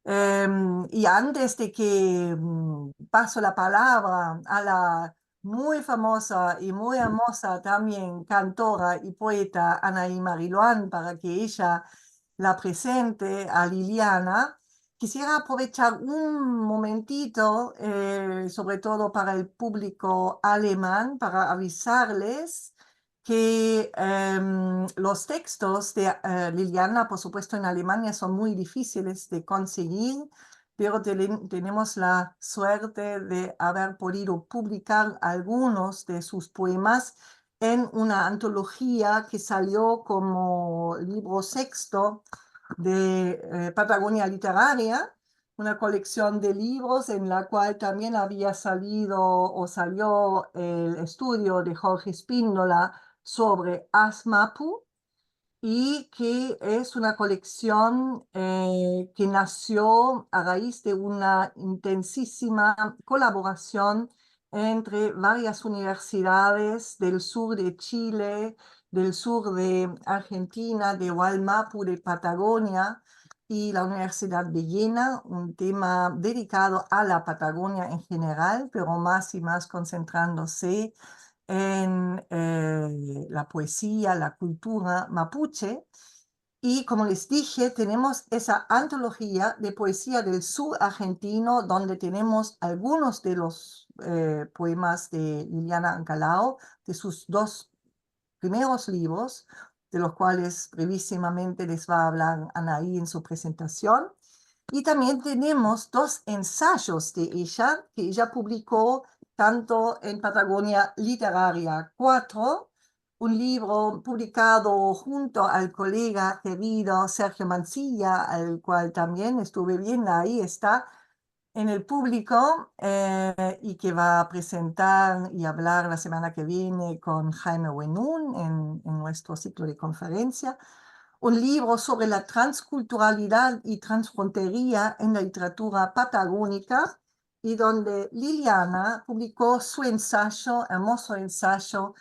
Y antes de que paso la palabra a la muy famosa y muy hermosa también cantora y poeta Anaí Mariluán para que ella la presente a Liliana, quisiera aprovechar un momentito, sobre todo para el público alemán, para avisarles que los textos de Liliana, por supuesto, en Alemania son muy difíciles de conseguir, pero tenemos la suerte de haber podido publicar algunos de sus poemas en una antología que salió como libro sexto de Patagonia Literaria, una colección de libros en la cual también había salido o salió el estudio de Jorge Spíndola sobre Asmapu y que es una colección que nació a raíz de una intensísima colaboración entre varias universidades del sur de Chile, del sur de Argentina, de Hualmapu, de Patagonia y la Universidad de Jena, un tema dedicado a la Patagonia en general, pero más y más concentrándose en la poesía, la cultura mapuche. Y como les dije, tenemos esa antología de poesía del sur argentino, donde tenemos algunos de los poemas de Liliana Ancalao, de sus dos primeros libros, de los cuales brevísimamente les va a hablar Anaí en su presentación. Y también tenemos dos ensayos de ella, que ella publicó tanto en Patagonia Literaria 4, un libro publicado junto al colega querido Sergio Mancilla, al cual también estuve viendo, ahí está en el público, y que va a presentar y hablar la semana que viene con Jaime Wenún en nuestro ciclo de conferencia. Un libro sobre la transculturalidad y transfrontería en la literatura patagónica, y donde Liliana publicó su ensayo, hermoso ensayo,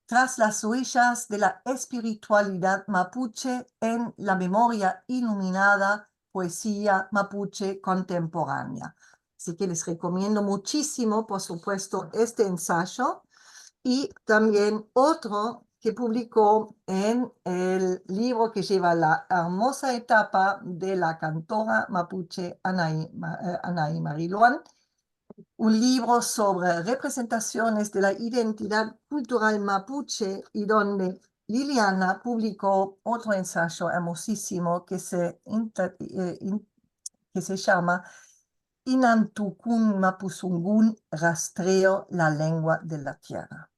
Tras las huellas de la espiritualidad mapuche en la memoria iluminada, poesía mapuche contemporánea. Así que les recomiendo muchísimo, por supuesto, este ensayo y también otro que publicó en el libro que lleva la hermosa etapa de la cantora mapuche Anaí Mariluán, un libro sobre representaciones de la identidad cultural mapuche, y donde Liliana publicó otro ensayo hermosísimo que se llama Inantukun Mapuzungún, rastreo la lengua de la tierra.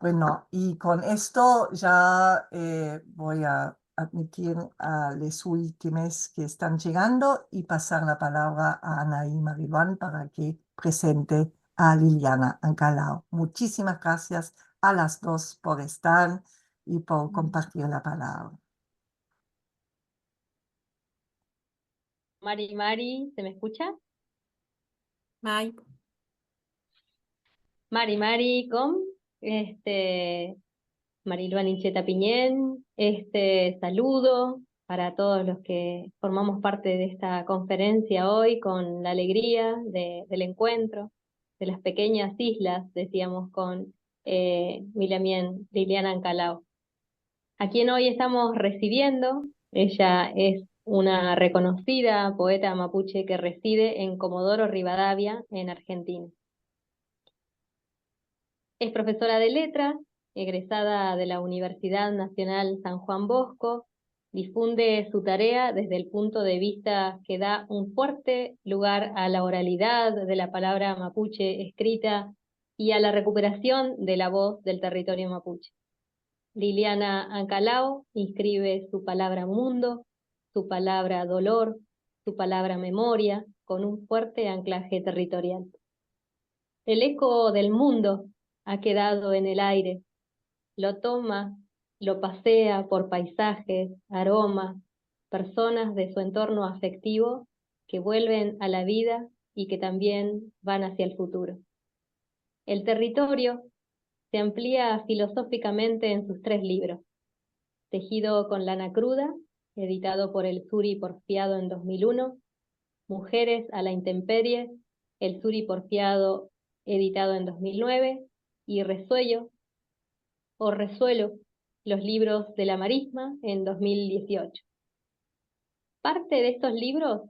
Bueno, y con esto ya voy a admitir a los últimos que están llegando y pasar la palabra a Anaí Mariluán para que presente a Liliana Ancalao. Muchísimas gracias a las dos por estar y por compartir la palabra. Mari, ¿se me escucha? Mai. Mari, Mariluán Incheta Piñén, saludo para todos los que formamos parte de esta conferencia hoy, con la alegría del encuentro, de las pequeñas islas, decíamos con Liliana Ancalao, a quien hoy estamos recibiendo. Ella es una reconocida poeta mapuche que reside en Comodoro Rivadavia, en Argentina. Es profesora de letras, egresada de la Universidad Nacional San Juan Bosco. Difunde su tarea desde el punto de vista que da un fuerte lugar a la oralidad de la palabra mapuche escrita y a la recuperación de la voz del territorio mapuche. Liliana Ancalao inscribe su palabra mundo, su palabra dolor, su palabra memoria, con un fuerte anclaje territorial. El eco del mundo ha quedado en el aire, lo toma, lo pasea por paisajes, aromas, personas de su entorno afectivo que vuelven a la vida y que también van hacia el futuro. El territorio se amplía filosóficamente en sus 3 libros: Tejido con lana cruda, editado por el Suri Porfiado en 2001; Mujeres a la intemperie, El Suri Porfiado, editado en 2009, y Resuello, o Resuelo, los libros de la Marisma, en 2018. Parte de estos libros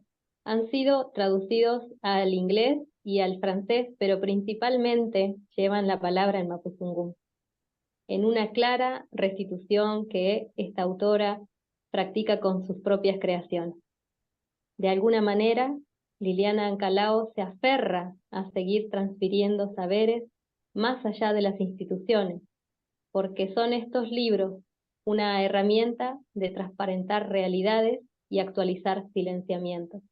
han sido traducidos al inglés y al francés, pero principalmente llevan la palabra en mapuzungún, en una clara restitución que esta autora practica con sus propias creaciones. De alguna manera, Liliana Ancalao se aferra a seguir transfiriendo saberes más allá de las instituciones, porque son estos libros una herramienta de transparentar realidades y actualizar silenciamientos.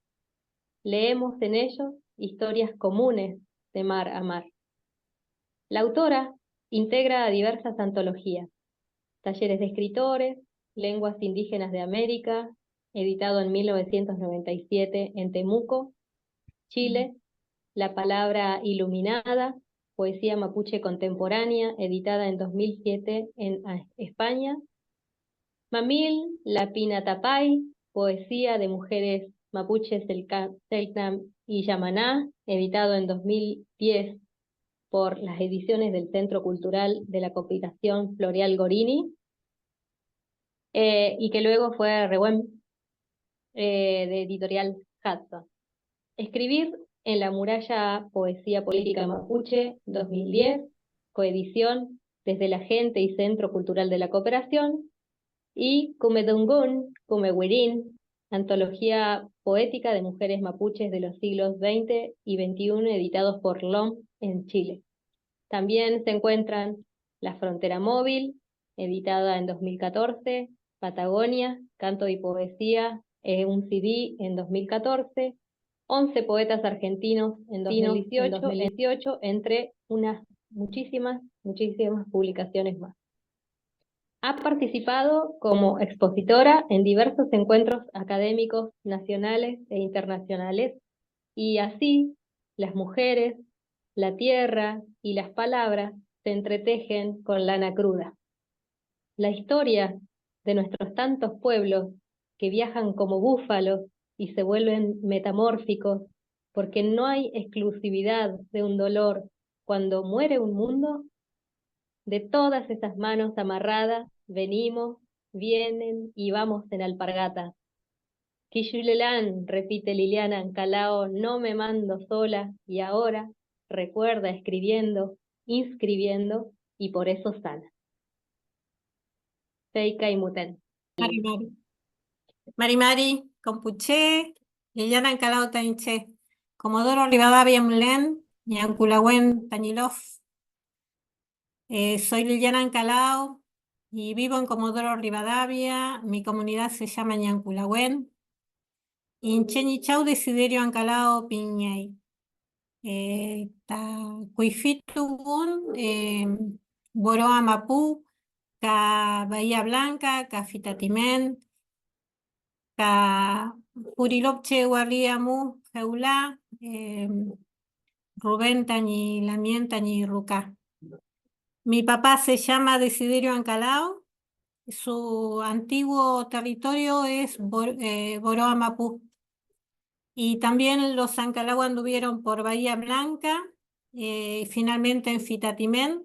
Leemos en ellos historias comunes de mar a mar. La autora integra diversas antologías, talleres de escritores, lenguas indígenas de América, editado en 1997 en Temuco, Chile, La Palabra Iluminada, poesía mapuche contemporánea, editada en 2007 en España, Mamil, Lapina Tapay, poesía de mujeres mapuches Selknam y Yamaná, editado en 2010 por las ediciones del Centro Cultural de la Cooperación Floreal Gorini, y que luego fue Rewem, de editorial Hudson. Escribir en la muralla, poesía política mapuche, 2010, coedición desde la Gente y Centro Cultural de la Cooperación, y Kumedungún, Kumewirin, antología poética de mujeres mapuches de los siglos XX y XXI, editados por LOM en Chile. También se encuentran La Frontera Móvil, editada en 2014, Patagonia, Canto y Poesía, un CD en 2014, 11 poetas argentinos en 2018, entre unas muchísimas publicaciones más. Ha participado como expositora en diversos encuentros académicos nacionales e internacionales, y así las mujeres, la tierra y las palabras se entretejen con lana cruda. La historia de nuestros tantos pueblos que viajan como búfalos y se vuelven metamórficos, porque no hay exclusividad de un dolor cuando muere un mundo. De todas esas manos amarradas venimos, vienen y vamos en alpargatas. Quillulelán, repite Liliana Ancalao, no me mando sola, y ahora recuerda escribiendo, inscribiendo, y por eso sana. Seika y Muten. Mari Mari. Mari Mari, Compuché, Liliana Ancalao Tainché, Comodoro Rivadavia Mlen, Ñanculahuen Tañilov. Soy Liliana Ancalao y vivo en Comodoro Rivadavia. Mi comunidad se llama Ñanculahuen. Incheñichau Desiderio Ancalao Piñay. Cuifitugun, Boroa Mapú, Ca Bahía Blanca, Ca Fitatimen, Ca Purilopche Guarriamu, Jeulá, Rubén Tañi Lamien Tañi Rucá. Mi papá se llama Desiderio Ancalao, su antiguo territorio es Boroa Mapú. Y también los Ancalao anduvieron por Bahía Blanca, y finalmente en Fitatimen.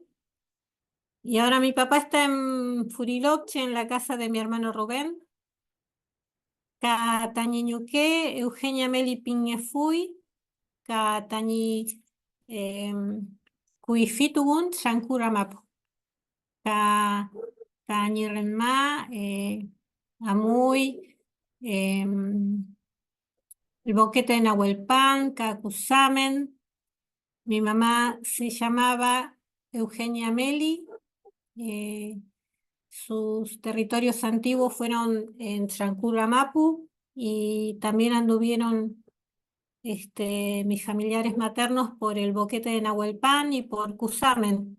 Y ahora mi papá está en Furiloche, en la casa de mi hermano Rubén. Ka Tañi Ñuqué, Eugenia Meli Piñefui, Ka Tañi Cuifitugun, Shankura Mapu. Ka Tañi Renma, Amuy, el boquete de Nahuelpan, Ka Cusamen. Mi mamá se llamaba Eugenia Meli. Sus territorios antiguos fueron en Chancuramapu y también anduvieron mis familiares maternos por el boquete de Nahuelpan y por Cusamen.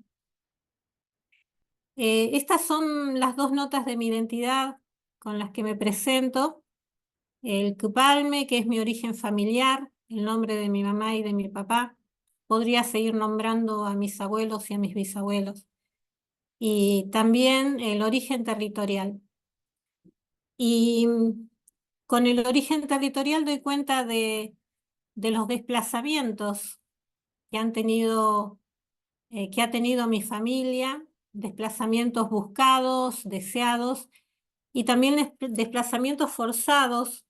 Estas son las dos notas de mi identidad con las que me presento. El Cupalme, que es mi origen familiar, el nombre de mi mamá y de mi papá. Podría seguir nombrando a mis abuelos y a mis bisabuelos. Y también el origen territorial. Y con el origen territorial doy cuenta de de los desplazamientos que han tenido, que ha tenido mi familia, desplazamientos buscados, deseados, y también desplazamientos forzados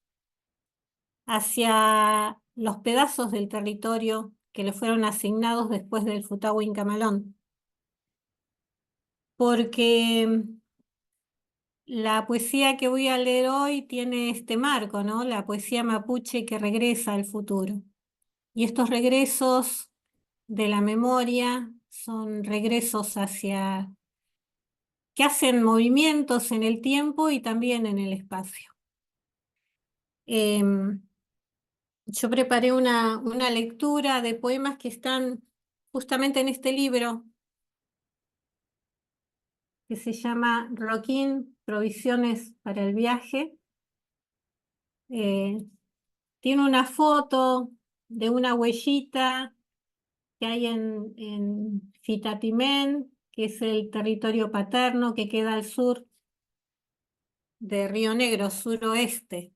hacia los pedazos del territorio que le fueron asignados después del Futahín-Camalón. Porque la poesía que voy a leer hoy tiene este marco, ¿no? La poesía mapuche que regresa al futuro. Y estos regresos de la memoria son regresos hacia, que hacen movimientos en el tiempo y también en el espacio. Yo preparé una lectura de poemas que están justamente en este libro, que se llama Roquín, Provisiones para el Viaje. Tiene una foto de una huellita que hay en Fitatimén, que es el territorio paterno que queda al sur de Río Negro, suroeste.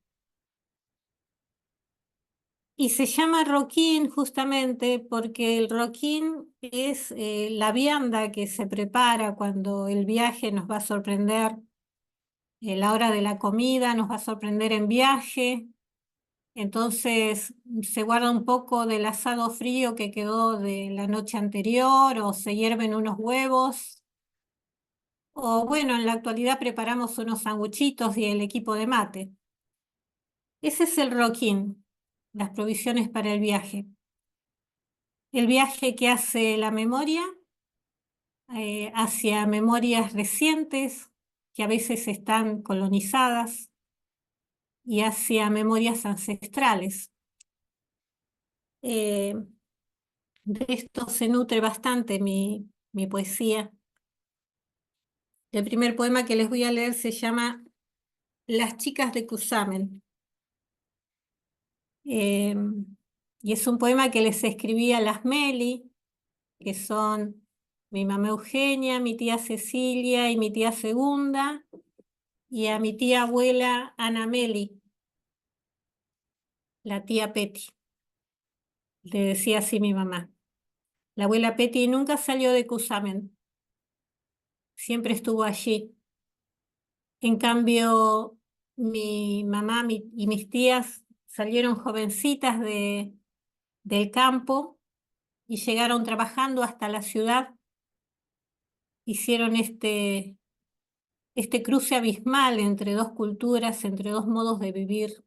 Y se llama roquín justamente porque el roquín es la vianda que se prepara cuando el viaje nos va a sorprender, la hora de la comida nos va a sorprender en viaje. Entonces se guarda un poco del asado frío que quedó de la noche anterior, o se hierven unos huevos, o bueno, en la actualidad preparamos unos sanguchitos y el equipo de mate. Ese es el roquín, las provisiones para el viaje. El viaje que hace la memoria hacia memorias recientes, que a veces están colonizadas, y hacia memorias ancestrales. De esto se nutre bastante mi poesía. El primer poema que les voy a leer se llama Las chicas de Cusamen. Y es un poema que les escribí a las Meli, que son mi mamá Eugenia, mi tía Cecilia y mi tía Segunda, y a mi tía abuela Ana Meli, la tía Peti. Le decía así mi mamá. La abuela Peti nunca salió de Cusamen, siempre estuvo allí. En cambio, mi mamá y mis tías salieron jovencitas del campo y llegaron trabajando hasta la ciudad. Hicieron este cruce abismal entre dos culturas, entre dos modos de vivir.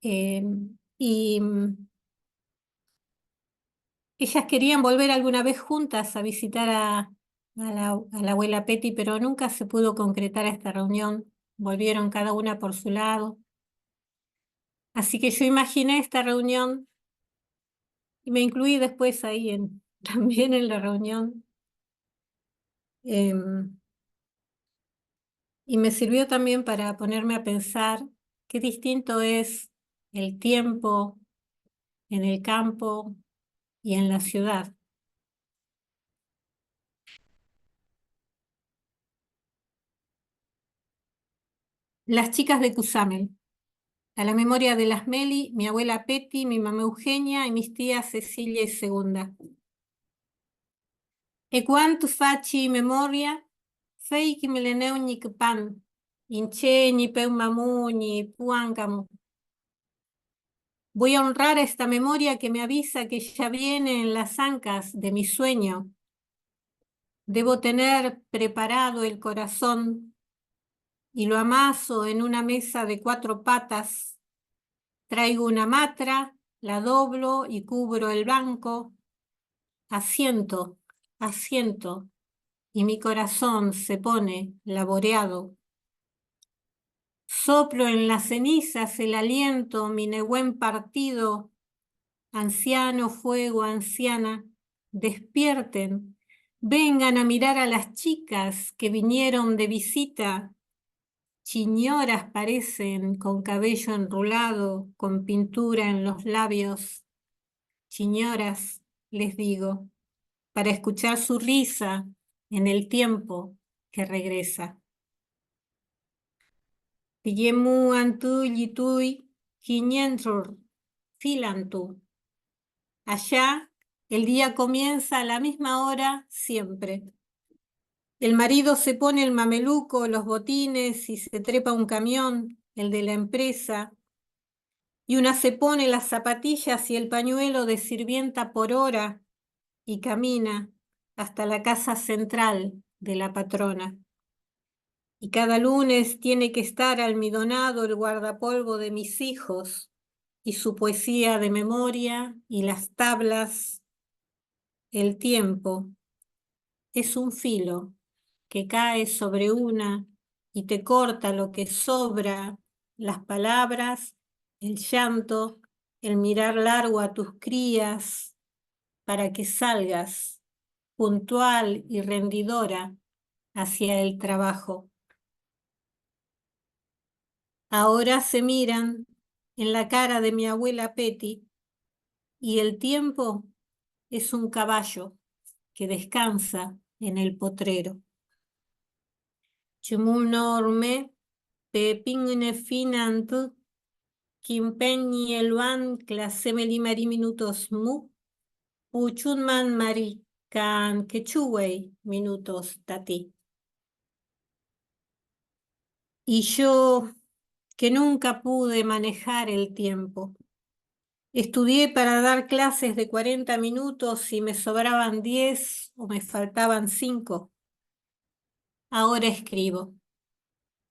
Y ellas querían volver alguna vez juntas a visitar a la abuela Peti, pero nunca se pudo concretar esta reunión. Volvieron cada una por su lado. Así que yo imaginé esta reunión y me incluí después ahí también en la reunión. Y me sirvió también para ponerme a pensar qué distinto es el tiempo en el campo y en la ciudad. Las chicas de Cusamen. A la memoria de las Meli, mi abuela Peti, mi mamá Eugenia y mis tías Cecilia y Segunda. E quanto faci memoria, fei que me leneu ni que pan, inche ni peu mamu ni puancamu. Voy a honrar a esta memoria que me avisa que ya viene en las ancas de mi sueño. Debo tener preparado el corazón y lo amaso en una mesa de 4 patas. Traigo una matra, la doblo y cubro el banco. Asiento, asiento, y mi corazón se pone laboreado. Soplo en las cenizas el aliento, mi negüen partido. Anciano, fuego, anciana, despierten, vengan a mirar a las chicas que vinieron de visita. Chiñoras parecen, con cabello enrulado, con pintura en los labios. Chiñoras, les digo, para escuchar su risa en el tiempo que regresa. Pillemu antui yitui, quiñentror, Filantu. Allá el día comienza a la misma hora siempre. El marido se pone el mameluco, los botines y se trepa un camión, el de la empresa, y una se pone las zapatillas y el pañuelo de sirvienta por hora y camina hasta la casa central de la patrona. Y cada lunes tiene que estar almidonado el guardapolvo de mis hijos y su poesía de memoria y las tablas. El tiempo es un filo que cae sobre una y te corta lo que sobra, las palabras, el llanto, el mirar largo a tus crías para que salgas puntual y rendidora hacia el trabajo. Ahora se miran en la cara de mi abuela Petty y el tiempo es un caballo que descansa en el potrero. Chumunorme pepingne finant kimpeñi eluan clasemeli mari minutos mu puchunman mari can quechuey minutos tati. Y yo que nunca pude manejar el tiempo. Estudié para dar clases de 40 minutos y me sobraban 10 o me faltaban 5. Ahora escribo.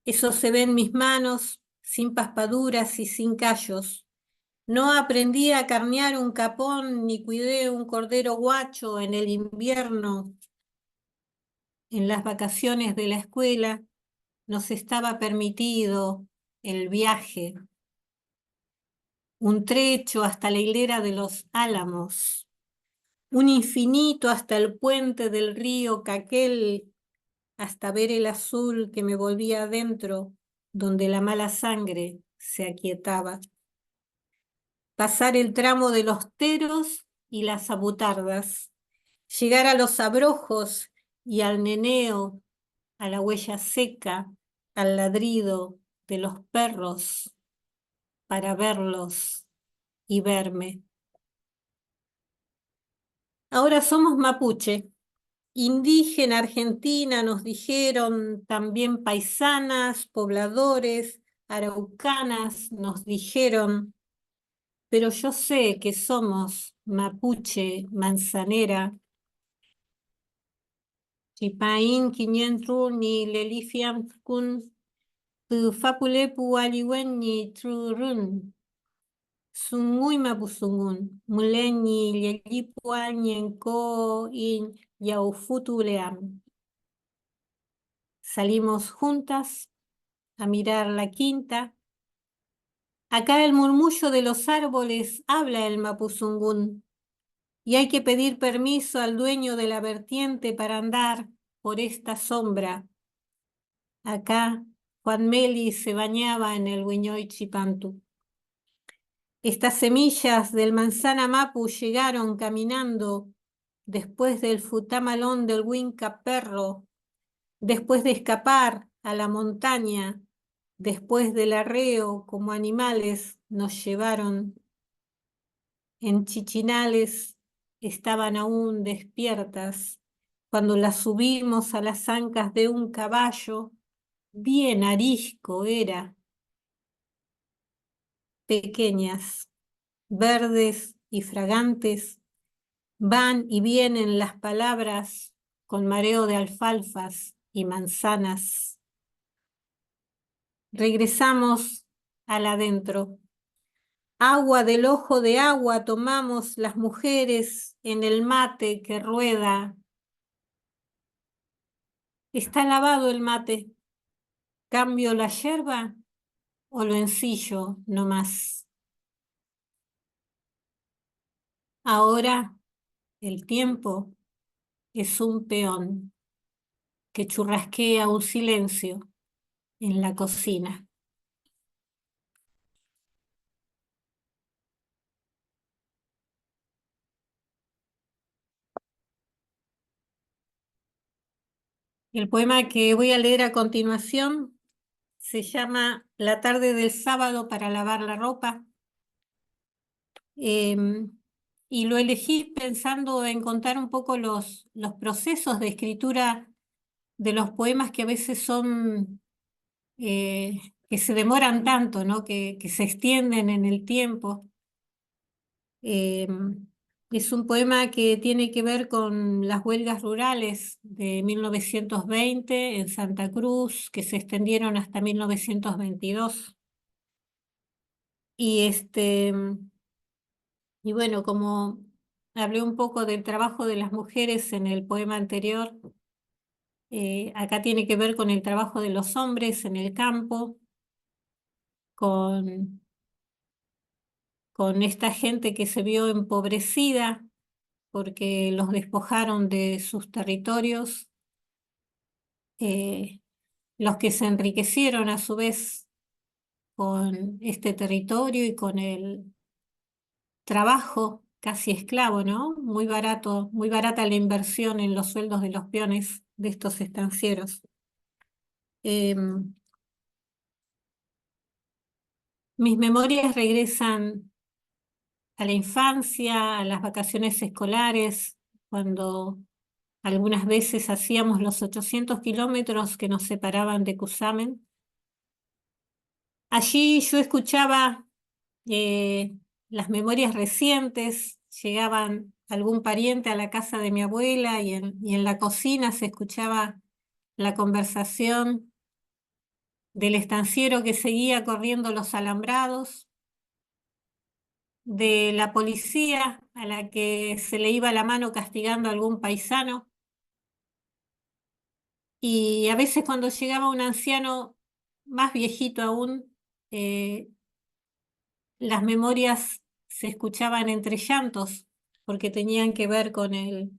Eso se ve en mis manos, sin paspaduras y sin callos. No aprendí a carnear un capón ni cuidé un cordero guacho en el invierno. En las vacaciones de la escuela nos estaba permitido el viaje, un trecho hasta la hilera de los álamos, un infinito hasta el puente del río Caquel, hasta ver el azul que me volvía adentro, donde la mala sangre se aquietaba. Pasar el tramo de los teros y las abutardas, llegar a los abrojos y al neneo, a la huella seca, al ladrido de los perros, para verlos y verme. Ahora somos mapuche. Indígena argentina nos dijeron, también paisanas, pobladores, araucanas nos dijeron, pero yo sé que somos mapuche, manzanera, chipaín, quinientru, ni lelifiam kun, tu fapulepu aliwen ni trurun, sungui mapusungun, muleni lelipua ñenko in yaufutuleam. Salimos juntas a mirar la quinta. Acá el murmullo de los árboles habla el mapuzungún y hay que pedir permiso al dueño de la vertiente para andar por esta sombra. Acá Juan Meli se bañaba en el Huiñoy Chipantu. Estas semillas del manzana mapu llegaron caminando después del futamalón del Huinca Perro, después de escapar a la montaña, después del arreo como animales nos llevaron. En Chichinales estaban aún despiertas cuando las subimos a las ancas de un caballo, bien arisco era, pequeñas, verdes y fragantes, van y vienen las palabras con mareo de alfalfas y manzanas. Regresamos al adentro. Agua del ojo de agua tomamos las mujeres en el mate que rueda. Está lavado el mate. ¿Cambio la yerba o lo ensillo nomás? Ahora el tiempo es un peón que churrasquea un silencio en la cocina. El poema que voy a leer a continuación se llama La tarde del sábado para lavar la ropa. Y lo elegí pensando en contar un poco los procesos de escritura de los poemas que a veces son, que se demoran tanto, ¿no? Que se extienden en el tiempo. Eh, es un poema que tiene que ver con las huelgas rurales de 1920 en Santa Cruz, que se extendieron hasta 1922. Y y bueno, como hablé un poco del trabajo de las mujeres en el poema anterior, acá tiene que ver con el trabajo de los hombres en el campo, con, con esta gente que se vio empobrecida porque los despojaron de sus territorios, eh, los que se enriquecieron a su vez con este territorio y con el trabajo casi esclavo, ¿no? Muy barato, muy barata la inversión en los sueldos de los peones de estos estancieros. Mis memorias regresan a la infancia, a las vacaciones escolares, cuando algunas veces hacíamos los 800 kilómetros que nos separaban de Cusamen. Allí yo escuchaba las memorias recientes, llegaban algún pariente a la casa de mi abuela y en la cocina se escuchaba la conversación del estanciero que seguía corriendo los alambrados, de la policía a la que se le iba la mano castigando a algún paisano. Y a veces cuando llegaba un anciano más viejito aún, eh, las memorias se escuchaban entre llantos porque tenían que ver con el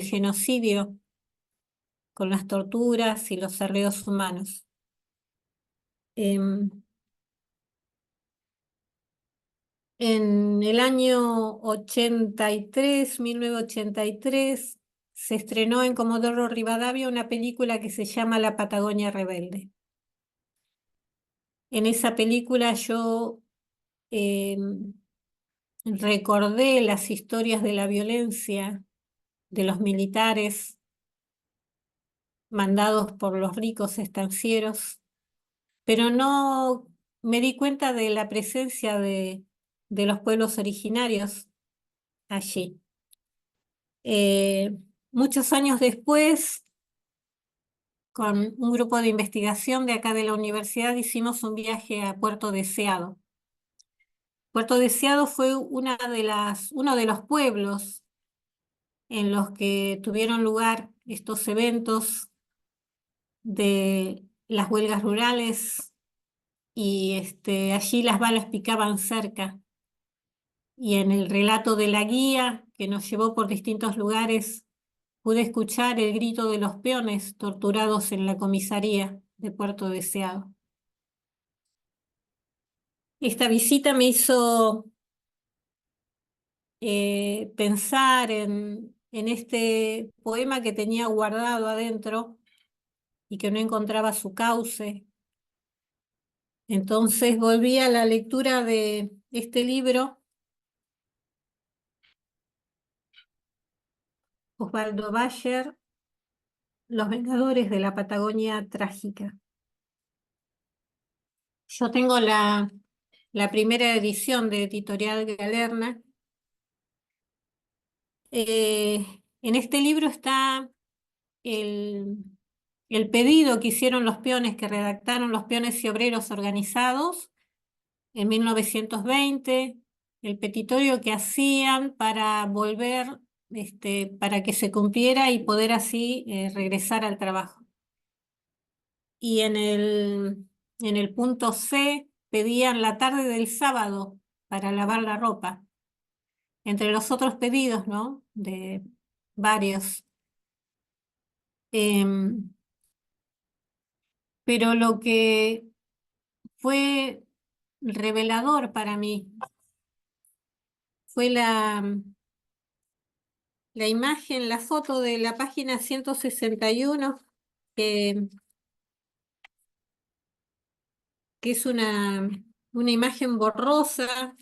genocidio, con las torturas y los arreos humanos. Em, en el año 83, 1983, se estrenó en Comodoro Rivadavia una película que se llama La Patagonia Rebelde. En esa película yo em, recordé las historias de la violencia de los militares mandados por los ricos estancieros, pero no me di cuenta de la presencia de los pueblos originarios allí. Muchos años después, con un grupo de investigación de acá de la universidad, hicimos un viaje a Puerto Deseado. Puerto Deseado fue uno de los pueblos en los que tuvieron lugar estos eventos de las huelgas rurales y allí las balas picaban cerca. Y en el relato de la guía que nos llevó por distintos lugares, pude escuchar el grito de los peones torturados en la comisaría de Puerto Deseado. Esta visita me hizo pensar en este poema que tenía guardado adentro y que no encontraba su cauce. Entonces volví a la lectura de este libro, Osvaldo Bayer, Los Vengadores de la Patagonia Trágica. Yo tengo la primera edición de Editorial Galerna. En este libro está el, el pedido que hicieron los peones, que redactaron los peones y obreros organizados en 1920, el petitorio que hacían para volver, para que se cumpliera y poder así regresar al trabajo. Y en el punto C pedían la tarde del sábado para lavar la ropa, entre los otros pedidos, ¿no? De varios. Em, pero lo que fue revelador para mí fue la imagen, la foto de la página 161, que, que es una imagen borrosa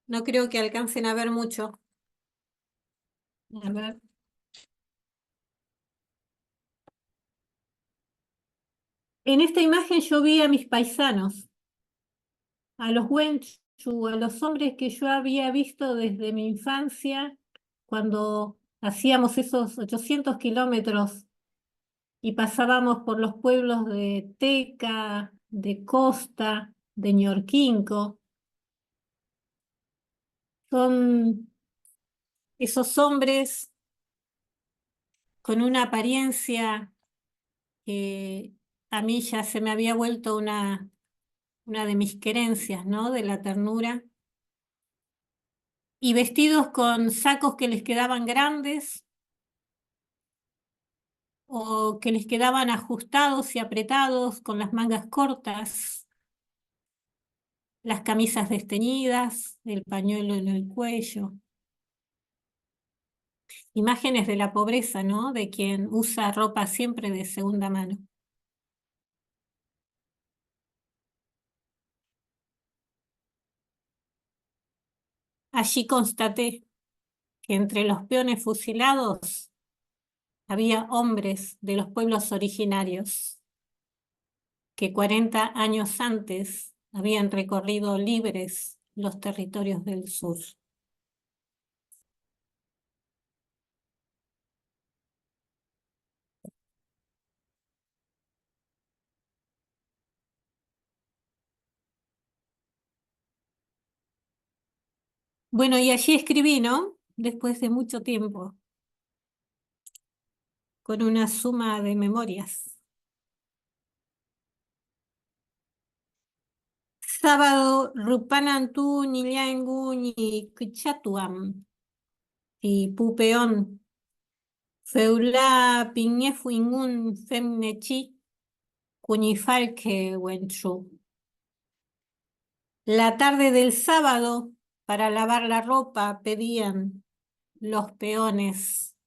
No creo que alcancen a ver mucho. A ver. En esta imagen yo vi a mis paisanos, a los Wenchu, a los hombres que yo había visto desde mi infancia, cuando hacíamos esos 800 kilómetros y pasábamos por los pueblos de Teca, de Costa, de Ñorquinco. Son esos hombres con una apariencia que a mí ya se me había vuelto una de mis querencias, ¿no? De la ternura. Y vestidos con sacos que les quedaban grandes o que les quedaban ajustados y apretados con las mangas cortas, las camisas desteñidas, el pañuelo en el cuello. Imágenes de la pobreza, ¿no? De quien usa ropa siempre de segunda mano. Allí constaté que entre los peones fusilados había hombres de los pueblos originarios que 40 años antes habían recorrido libres los territorios del sur. Bueno, y allí escribí, ¿no? Después de mucho tiempo, con una suma de memorias. Sábado, Rupanantu, Nillaengu, ni Kichatuam, y Pupeón, Feula, Piñefuingun, Femnechi, Cuñifalque, Wenchu. La tarde del sábado, para lavar la ropa, pedían los peones,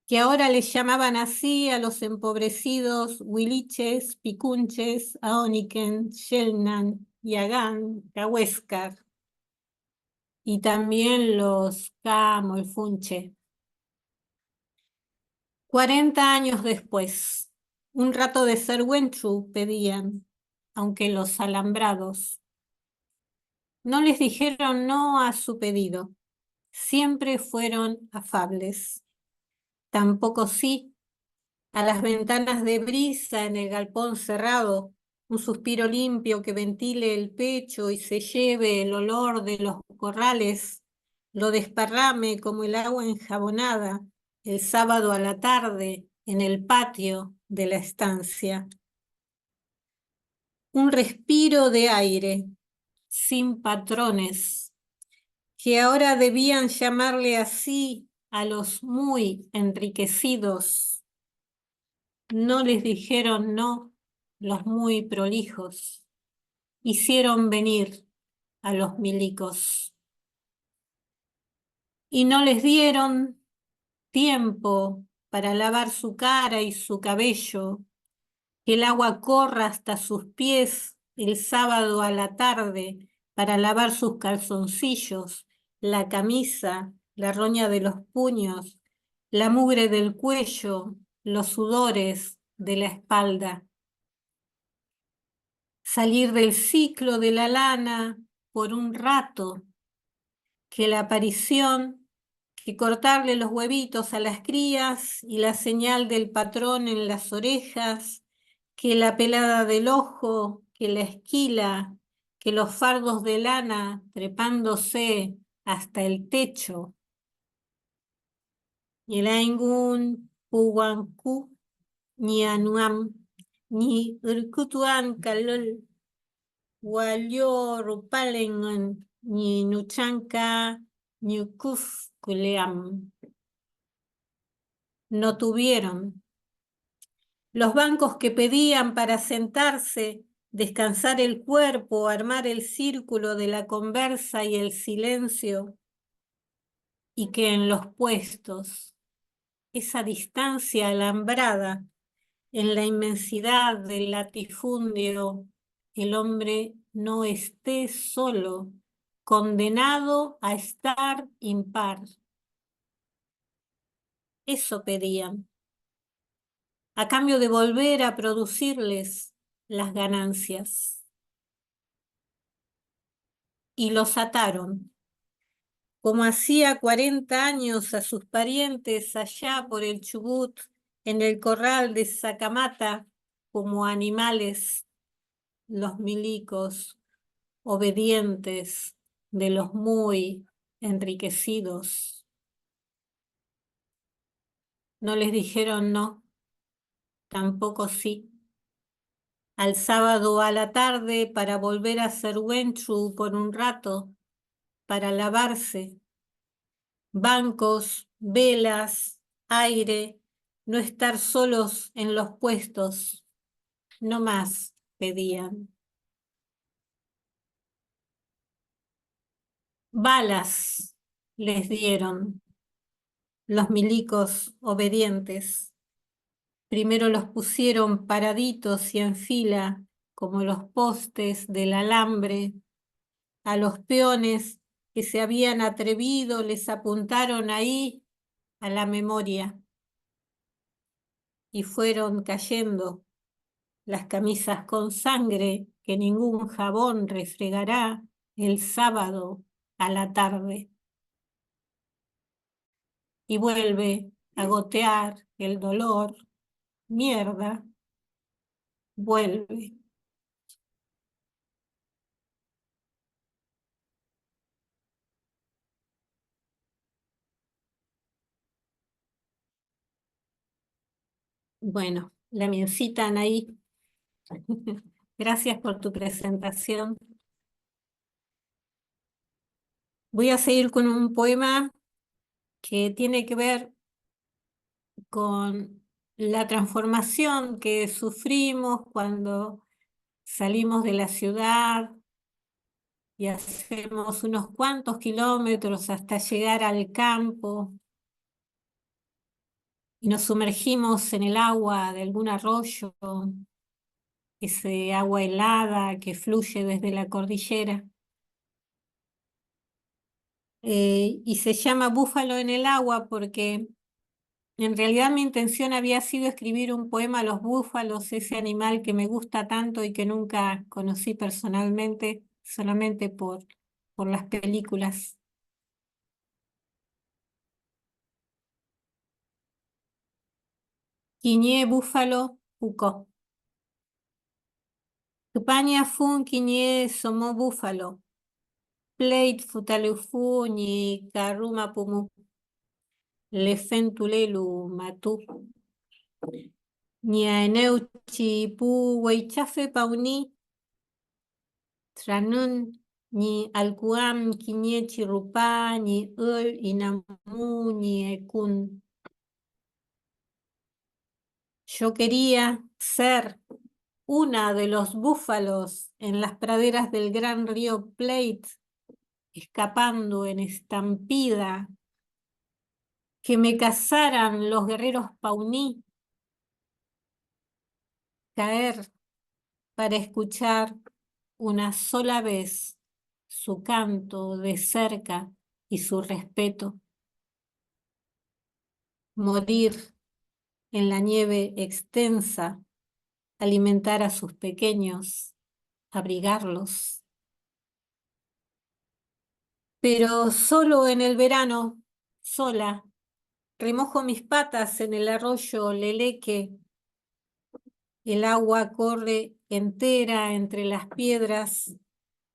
que ahora les llamaban así a los empobrecidos huiliches, picunches, aoniken, Shelnan, Yagán, Cahuéscar, y también los Camolfunche. 40 años después, un rato de ser Wenchu pedían, aunque los alambrados no les dijeron no a su pedido. Siempre fueron afables. Tampoco sí a las ventanas de brisa en el galpón cerrado, un suspiro limpio que ventile el pecho y se lleve el olor de los corrales, lo desparrame como el agua enjabonada el sábado a la tarde en el patio de la estancia. Un respiro de aire, sin patrones, que ahora debían llamarle así a los muy enriquecidos. No les dijeron no los muy prolijos. Hicieron venir a los milicos. Y no les dieron tiempo para lavar su cara y su cabello, que el agua corra hasta sus pies el sábado a la tarde para lavar sus calzoncillos, la camisa, la roña de los puños, la mugre del cuello, los sudores de la espalda. Salir del ciclo de la lana por un rato, que la aparición, que cortarle los huevitos a las crías y la señal del patrón en las orejas, que la pelada del ojo, que la esquila, que los fardos de lana trepándose hasta el techo. Ni el aingun, puwanku, ni anuam, ni urkutuan kalol, walio rupalengan, ni nuchanka, ni ukuf kuleam. No tuvieron. Los bancos que pedían para sentarse, descansar el cuerpo, armar el círculo de la conversa y el silencio, y que en los puestos, esa distancia alambrada, en la inmensidad del latifundio, el hombre no esté solo condenado a estar impar. Eso pedían, a cambio de volver a producirles las ganancias. Y los ataron, como hacía 40 años a sus parientes allá por el Chubut, en el corral de Sacamata, como animales, los milicos, obedientes de los muy enriquecidos. No les dijeron no, tampoco sí. Al sábado a la tarde para volver a hacer Wenchu por un rato, para lavarse. Bancos, velas, aire, no estar solos en los puestos, no más pedían. Balas les dieron los milicos obedientes. Primero los pusieron paraditos y en fila, como los postes del alambre. A los peones que se habían atrevido les apuntaron ahí a la memoria y fueron cayendo las camisas con sangre que ningún jabón refregará el sábado a la tarde. Y vuelve a gotear el dolor, mierda, vuelve. Bueno, la miencita Anaí, gracias por tu presentación. Voy a seguir con un poema que tiene que ver con la transformación que sufrimos cuando salimos de la ciudad y hacemos unos cuantos kilómetros hasta llegar al campo y nos sumergimos en el agua de algún arroyo, ese agua helada que fluye desde la cordillera. Y se llama Búfalo en el agua porque en realidad mi intención había sido escribir un poema a los búfalos, ese animal que me gusta tanto y que nunca conocí personalmente, solamente por las películas. Quiñé búfalo, Pucó. Tupaña fun quiñé somó búfalo. Pleit futaleufú ni carruma pumu. Lefentulelu matú. Ni aeneuchi pu weichafe pauni. Tranun ni alcuam quiñé chirrupá ni ul inamu ni ekun. Yo quería ser una de los búfalos en las praderas del gran río Plate, escapando en estampida, que me cazaran los guerreros Pauní, caer para escuchar una sola vez su canto de cerca y su respeto, morir en la nieve extensa, alimentar a sus pequeños, abrigarlos. Pero solo en el verano, sola, remojo mis patas en el arroyo Leleque. El agua corre entera entre las piedras,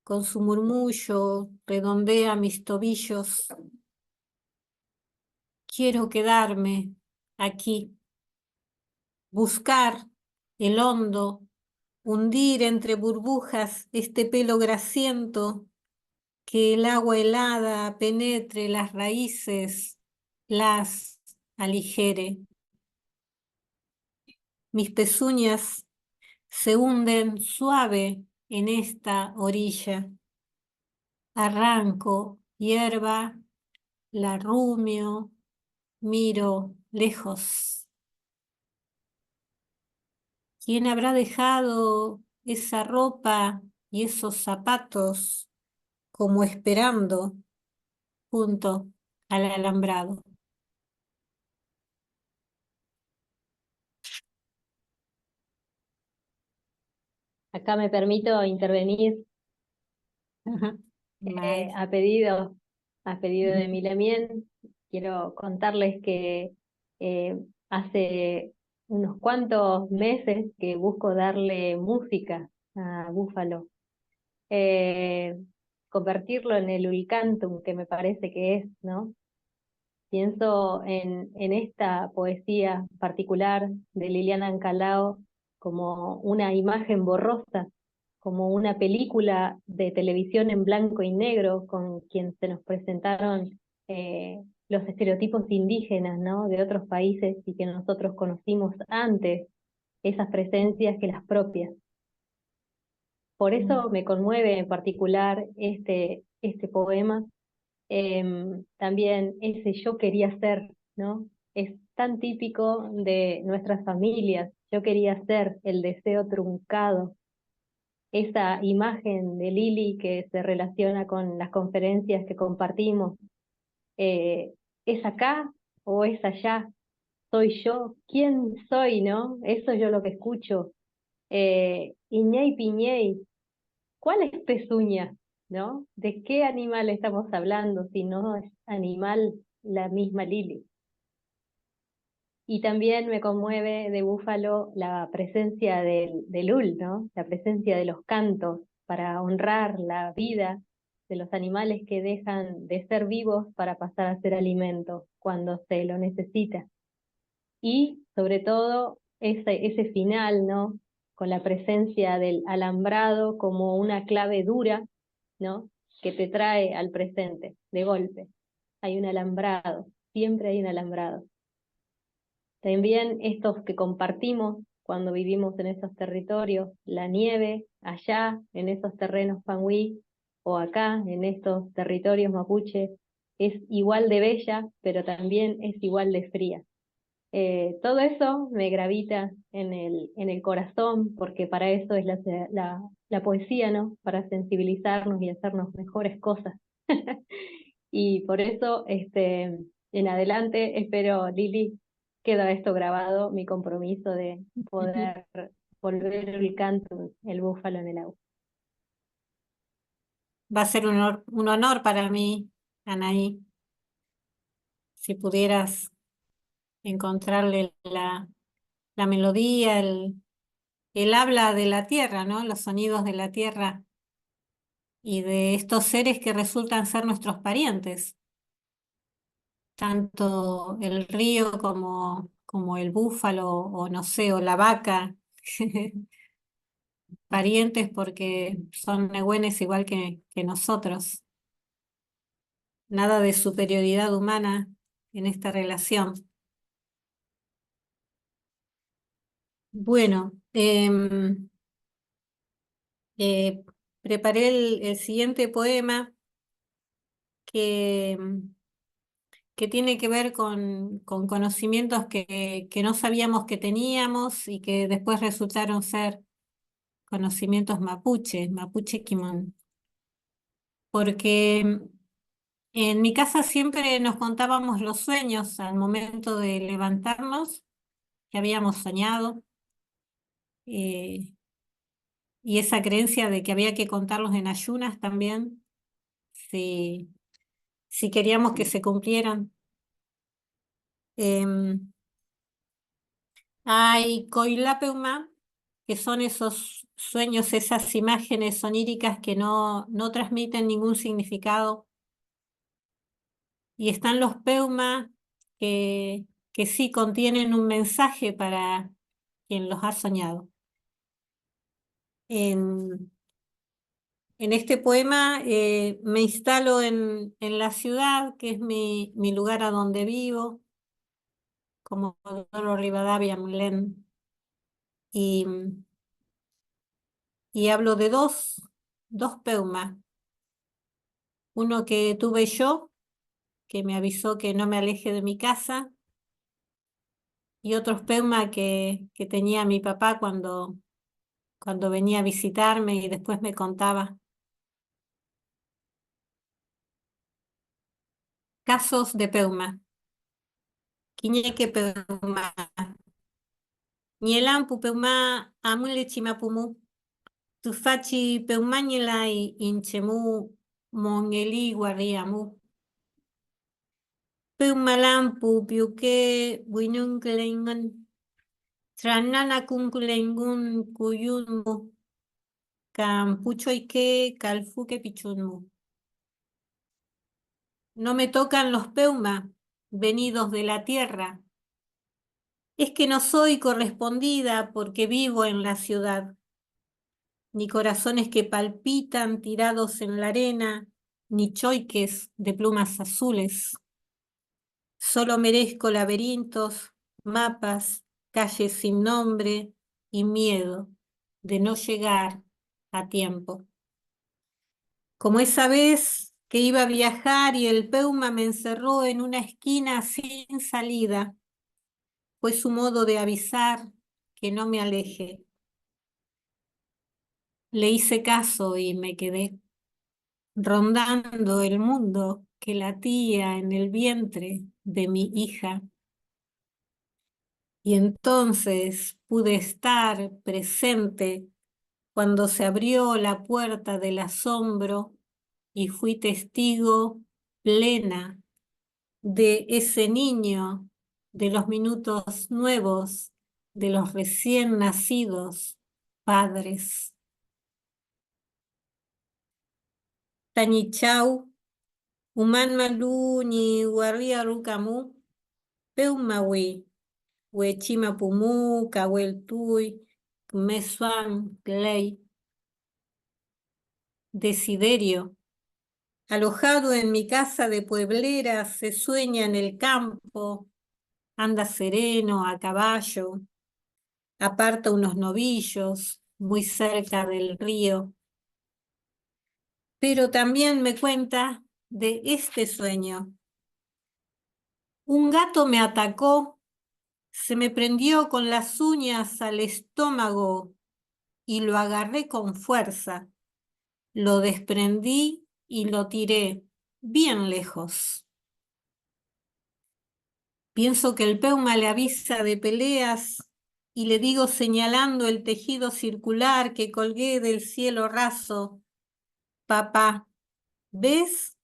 con su murmullo redondea mis tobillos. Quiero quedarme aquí, buscar el hondo, hundir entre burbujas este pelo grasiento, que el agua helada penetre las raíces, las aligere. Mis pezuñas se hunden suave en esta orilla. Arranco hierba, la rumio, miro lejos. ¿Quién habrá dejado esa ropa y esos zapatos como esperando junto al alambrado. Acá me permito intervenir Nice. a pedido de Ujú. Milamien. Quiero contarles que eh, hace unos cuantos meses que busco darle música a Búfalo, eh, convertirlo en el Ulcantum que me parece que es, ¿no? Pienso en esta poesía particular de Liliana Ancalao como una imagen borrosa, como una película de televisión en blanco y negro con quien se nos presentaron los estereotipos indígenas, ¿no? De otros países y que nosotros conocimos antes esas presencias que las propias. Por eso me conmueve en particular este poema. También ese yo quería ser, ¿no? Es tan típico de nuestras familias. Yo quería ser el deseo truncado, esa imagen de Lili que se relaciona con las conferencias que compartimos. eh, ¿Es acá o es allá? ¿Soy yo? ¿Quién soy, no? Eso es yo lo que escucho. Iñei Piñei, ¿cuál es pezuña? ¿No? ¿De qué animal estamos hablando si no es animal la misma Lili? Y también me conmueve de Búfalo la presencia del ul, ¿no? La presencia de los cantos para honrar la vida de los animales que dejan de ser vivos para pasar a ser alimento cuando se lo necesita. Y sobre todo ese final, ¿no? Con la presencia del alambrado como una clave dura, ¿no? Que te trae al presente, de golpe. Hay un alambrado, siempre hay un alambrado. También estos que compartimos cuando vivimos en esos territorios, la nieve allá en esos terrenos pangüí o acá en estos territorios mapuche, es igual de bella, pero también es igual de fría. Todo eso me gravita en el corazón, porque para eso es la poesía, ¿no? Para sensibilizarnos y hacernos mejores cosas. Y por eso, en adelante, espero, Lili, queda esto grabado, mi compromiso de poder volver el canto, el búfalo en el agua. Va a ser un honor para mí, Anaí, si pudieras encontrarle la melodía, el habla de la tierra, ¿no? Los sonidos de la tierra y de estos seres que resultan ser nuestros parientes, tanto el río como el búfalo o no sé, o la vaca, parientes porque son negüenes igual que nosotros. Nada de superioridad humana en esta relación. Bueno, eh, preparé el siguiente poema que, que tiene que ver con conocimientos que no sabíamos que teníamos y que después resultaron ser conocimientos mapuche, mapuche Quimón. Porque en mi casa siempre nos contábamos los sueños al momento de levantarnos, que habíamos soñado, eh, y esa creencia de que había que contarlos en ayunas también, si, si queríamos que se cumplieran. Em, Hay Coilapeuma, que son esos sueños, esas imágenes oníricas que no transmiten ningún significado. Y están los Peuma, que sí contienen un mensaje para quien los ha soñado. En, en este poema me instalo en la ciudad, que es mi lugar a donde vivo, como Comodoro Rivadavia, Mulén, y, y hablo de dos Peumas. Uno que tuve yo, que me avisó que no me aleje de mi casa, y otros Peuma que tenía mi papá cuando venía a visitarme y después me contaba. Casos de peuma. Quiñeque peuma. Ñelan pupeuma amule chimapumu. Tufachi peumañelai inchemu mongeli guarriamu. Peumalampu piuque buinunklengan. Tranana kunkulengun kuyunmu. Campuchoike calfuque pichunmu. No me tocan los peuma, venidos de la tierra. Es que no soy correspondida porque vivo en la ciudad. Ni corazones que palpitan tirados en la arena, ni choiques de plumas azules. Solo merezco laberintos, mapas, calles sin nombre y miedo de no llegar a tiempo. Como esa vez que iba a viajar y el peuma me encerró en una esquina sin salida, fue su modo de avisar que no me aleje. Le hice caso y me quedé rondando el mundo que latía en el vientre de mi hija. Y entonces pude estar presente cuando se abrió la puerta del asombro y fui testigo plena de ese niño, de los minutos nuevos, de los recién nacidos padres. Tañichau, uman malu ni warria rukamu, peumawi, huechima pumu, kaweltui, mesuan, glei. Desiderio, alojado en mi casa de pueblera, se sueña en el campo, anda sereno a caballo, aparta unos novillos muy cerca del río. Pero también me cuenta de este sueño. Un gato me atacó, se me prendió con las uñas al estómago y lo agarré con fuerza. Lo desprendí y lo tiré bien lejos. Pienso que el peuma le avisa de peleas y le digo señalando el tejido circular que colgué del cielo raso: papá, ¿ves?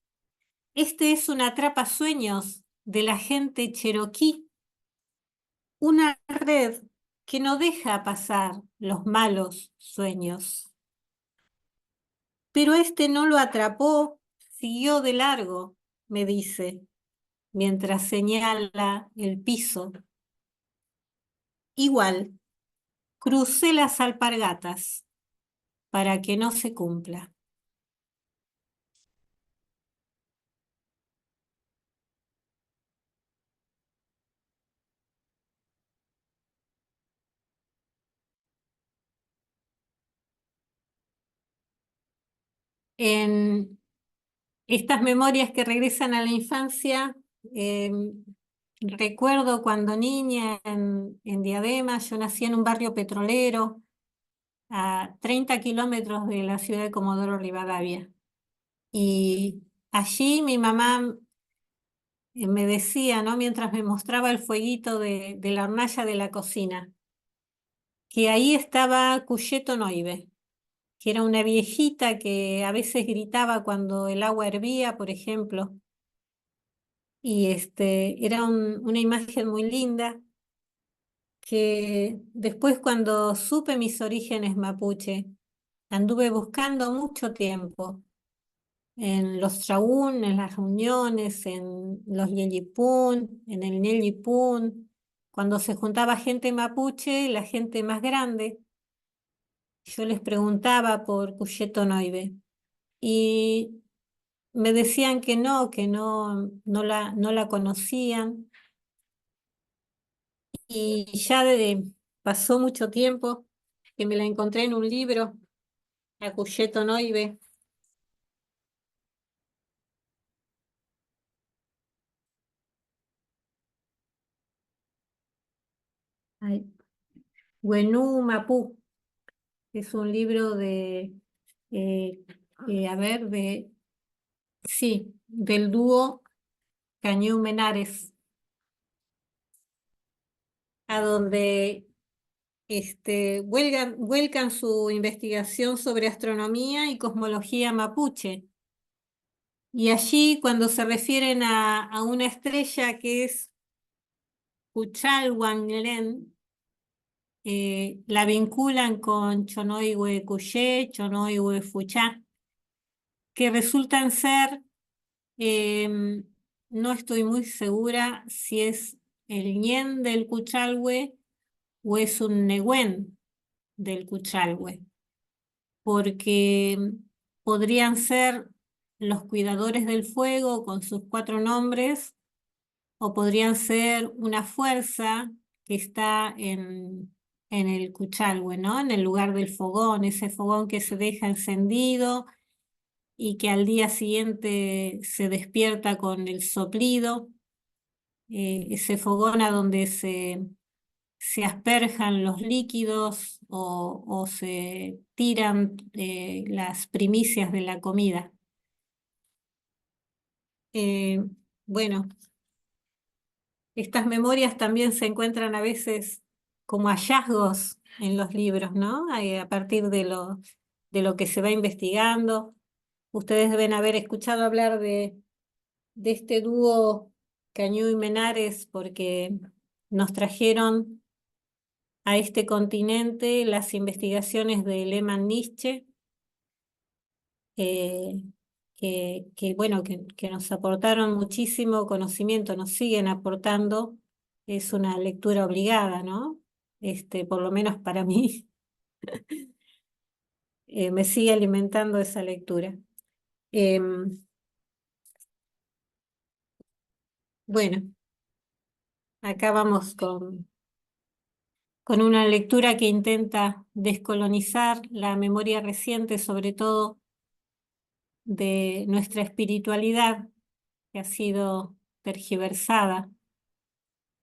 Este es un atrapasueños de la gente cherokee, una red que no deja pasar los malos sueños. Pero este no lo atrapó, siguió de largo, me dice, mientras señala el piso. Igual, crucé las alpargatas para que no se cumpla. En estas memorias que regresan a la infancia, recuerdo cuando niña en Diadema, yo nací en un barrio petrolero a 30 kilómetros de la ciudad de Comodoro Rivadavia. Y allí mi mamá me decía, ¿no? Mientras me mostraba el fueguito de la hornalla de la cocina, que ahí estaba Cuyeto Noive, que era una viejita que a veces gritaba cuando el agua hervía, por ejemplo. Y era una imagen muy linda que después, cuando supe mis orígenes mapuche, anduve buscando mucho tiempo en los traún, en las reuniones, en los yeyipún, en el ñeyipún, cuando se juntaba gente mapuche, la gente más grande. Yo les preguntaba por Cuyeto Noive y me decían que no la conocían. Y ya pasó mucho tiempo que me la encontré en un libro, a Cuyeto Noive. Ay, Wenú Mapú, es un libro eh, a ver, sí, del dúo Cañú Menares, a donde vuelcan su investigación sobre astronomía y cosmología mapuche. Y allí, cuando se refieren a una estrella que es Cuchalhuanglén, la vinculan con Chonoihue Cuyé, Chonoihue Fuchá, que resultan ser, no estoy muy segura si es el ñen del Cuchalhue o es un Nehuen del Cuchalhue, porque podrían ser los cuidadores del fuego con sus 4 nombres, o podrían ser una fuerza que está en el Cuchalhue, ¿no? En el lugar del fogón, ese fogón que se deja encendido y que al día siguiente se despierta con el soplido, ese fogón a donde se asperjan los líquidos o se tiran las primicias de la comida. Bueno, estas memorias también se encuentran a veces como hallazgos en los libros, ¿no? A partir de lo que se va investigando. Ustedes deben haber escuchado hablar de este dúo Cañú y Menares porque nos trajeron a este continente las investigaciones de Lehmann-Nietzsche, bueno, que nos aportaron muchísimo conocimiento, nos siguen aportando. Es una lectura obligada, ¿no? Por lo menos para mí, me sigue alimentando esa lectura. Bueno, acá vamos con una lectura que intenta descolonizar la memoria reciente, sobre todo de nuestra espiritualidad, que ha sido tergiversada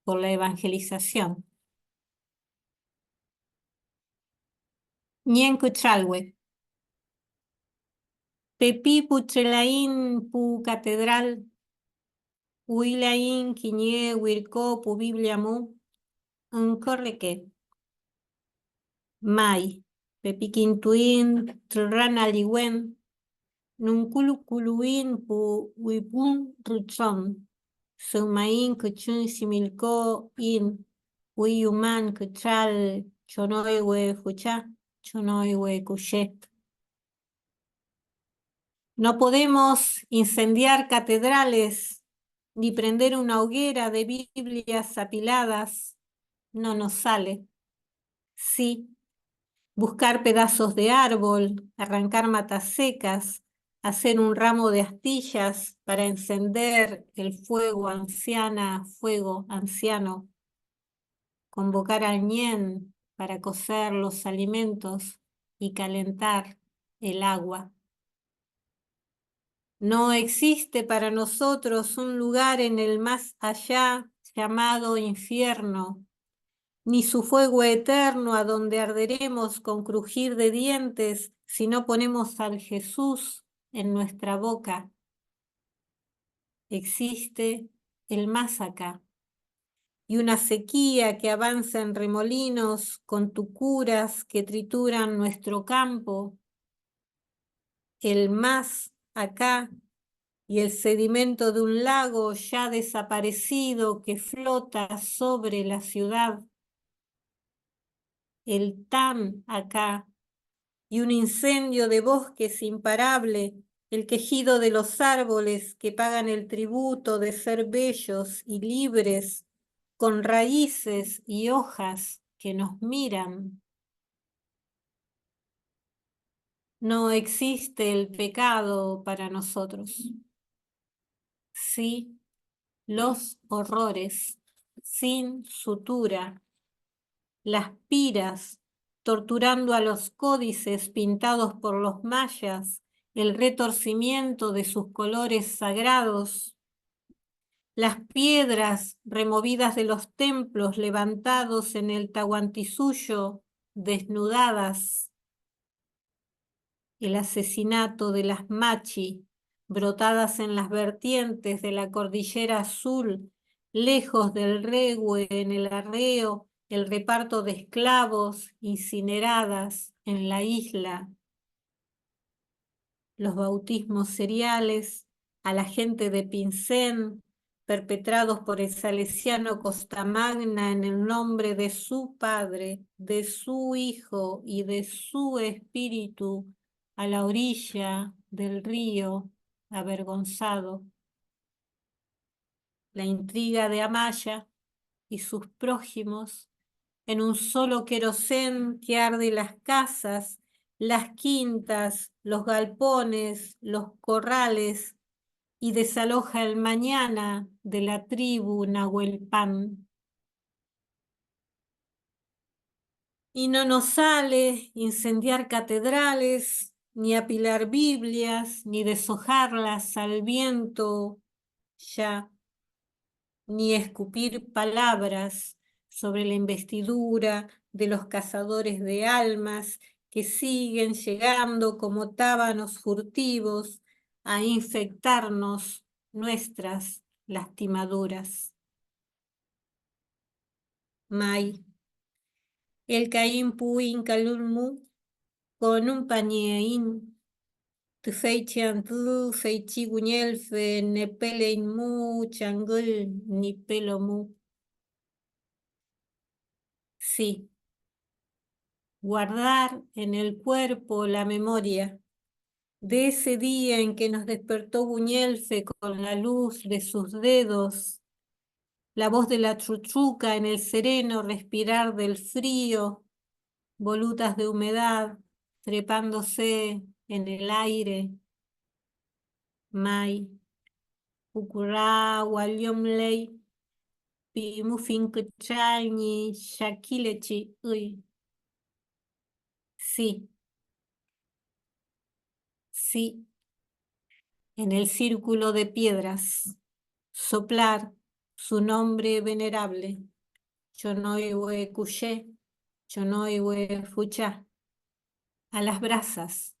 por la evangelización. Ñen Cuchalhue. Pepi Puchelaín pu catedral, Huilaín quiñé huirco pu Biblia mu, Uncorreque. Mai, Pepi Quintuín Trrana Ligüen, Nunculuculuín pu Huipun Ruchón, Sumaín Cuchun Similco in, Huyuman Cuchal, Chonoihue Fuchá, Chonoihue Cuché. No podemos incendiar catedrales ni prender una hoguera de Biblias apiladas. No nos sale. Sí, buscar pedazos de árbol, arrancar matas secas, hacer un ramo de astillas para encender el fuego anciano, convocar al ñen para cocer los alimentos y calentar el agua. No existe para nosotros un lugar en el más allá llamado infierno, ni su fuego eterno a donde arderemos con crujir de dientes si no ponemos al Jesús en nuestra boca. Existe el más acá, y una sequía que avanza en remolinos con tucuras que trituran nuestro campo. El más acá y el sedimento de un lago ya desaparecido que flota sobre la ciudad. El tan acá y un incendio de bosques imparable, el quejido de los árboles que pagan el tributo de ser bellos y libres, con raíces y hojas que nos miran. No existe el pecado para nosotros. Sí, los horrores, sin sutura, las piras, torturando a los códices pintados por los mayas, el retorcimiento de sus colores sagrados, las piedras removidas de los templos levantados en el Tahuantinsuyo, desnudadas, el asesinato de las machi, brotadas en las vertientes de la cordillera azul, lejos del regue en el arreo, el reparto de esclavos incineradas en la isla, los bautismos seriales a la gente de Pincén, perpetrados por el salesiano Costamagna en el nombre de su Padre, de su Hijo y de su Espíritu, a la orilla del río, avergonzado. La intriga de Amaya y sus prójimos, en un solo querosén que arde las casas, las quintas, los galpones, los corrales, y desaloja el mañana de la tribu Nahuelpan. Y no nos sale incendiar catedrales, ni apilar Biblias, ni deshojarlas al viento ya, ni escupir palabras sobre la investidura de los cazadores de almas que siguen llegando como tábanos furtivos a infectarnos nuestras lastimaduras. Mai, el caín puin calulmu, con un pañeín, tu feichian tu feichi guñelfe, ne pelein mu, changul, ni pelo mu. Sí, guardar en el cuerpo la memoria de ese día en que nos despertó Buñuelfe con la luz de sus dedos, la voz de la chuchuca en el sereno respirar del frío, volutas de humedad trepándose en el aire. Mai, Ukurá, Waliomley, Pimufinkuchani, Shakilechi, uy. Sí, sí, en el círculo de piedras, soplar su nombre venerable. Chonoiwe Cuché, Chonoiwe Fuchá, a las brasas,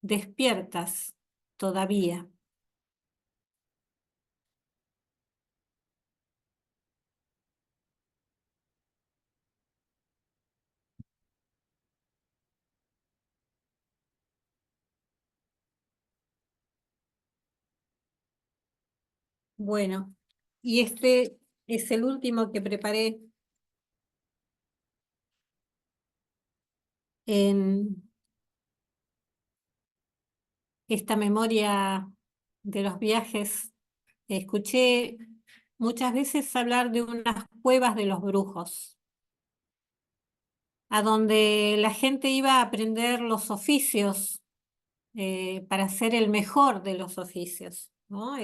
despiertas todavía. Bueno, y este es el último que preparé en esta memoria de los viajes. Escuché muchas veces hablar de unas cuevas de los brujos, a donde la gente iba a aprender los oficios para ser el mejor de los oficios, ¿no?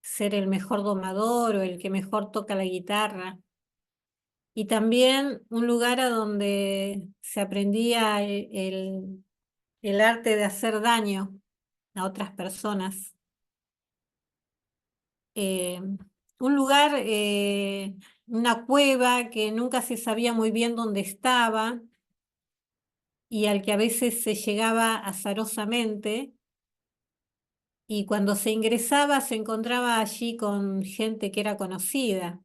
Ser el mejor domador o el que mejor toca la guitarra. Y también un lugar a donde se aprendía el arte de hacer daño a otras personas. Un lugar, una cueva que nunca se sabía muy bien dónde estaba y al que a veces se llegaba azarosamente. Y cuando se ingresaba se encontraba allí con gente que era conocida,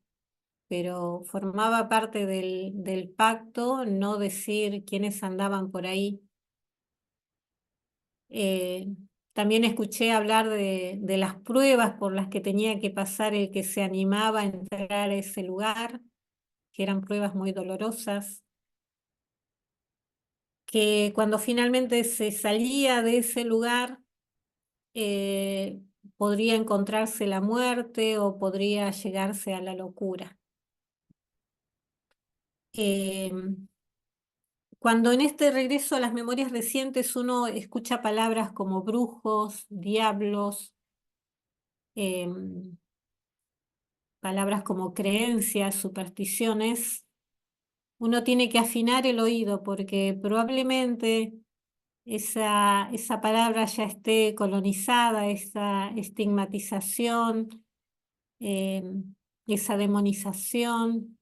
pero formaba parte del pacto no decir quiénes andaban por ahí. Eh, También escuché hablar de las pruebas por las que tenía que pasar el que se animaba a entrar a ese lugar, que eran pruebas muy dolorosas, que cuando finalmente se salía de ese lugar, eh, podría encontrarse la muerte o podría llegarse a la locura. Eh, Cuando en este regreso a las memorias recientes uno escucha palabras como brujos, diablos, palabras como creencias, supersticiones, uno tiene que afinar el oído porque probablemente esa palabra ya esté colonizada, esa estigmatización, esa demonización,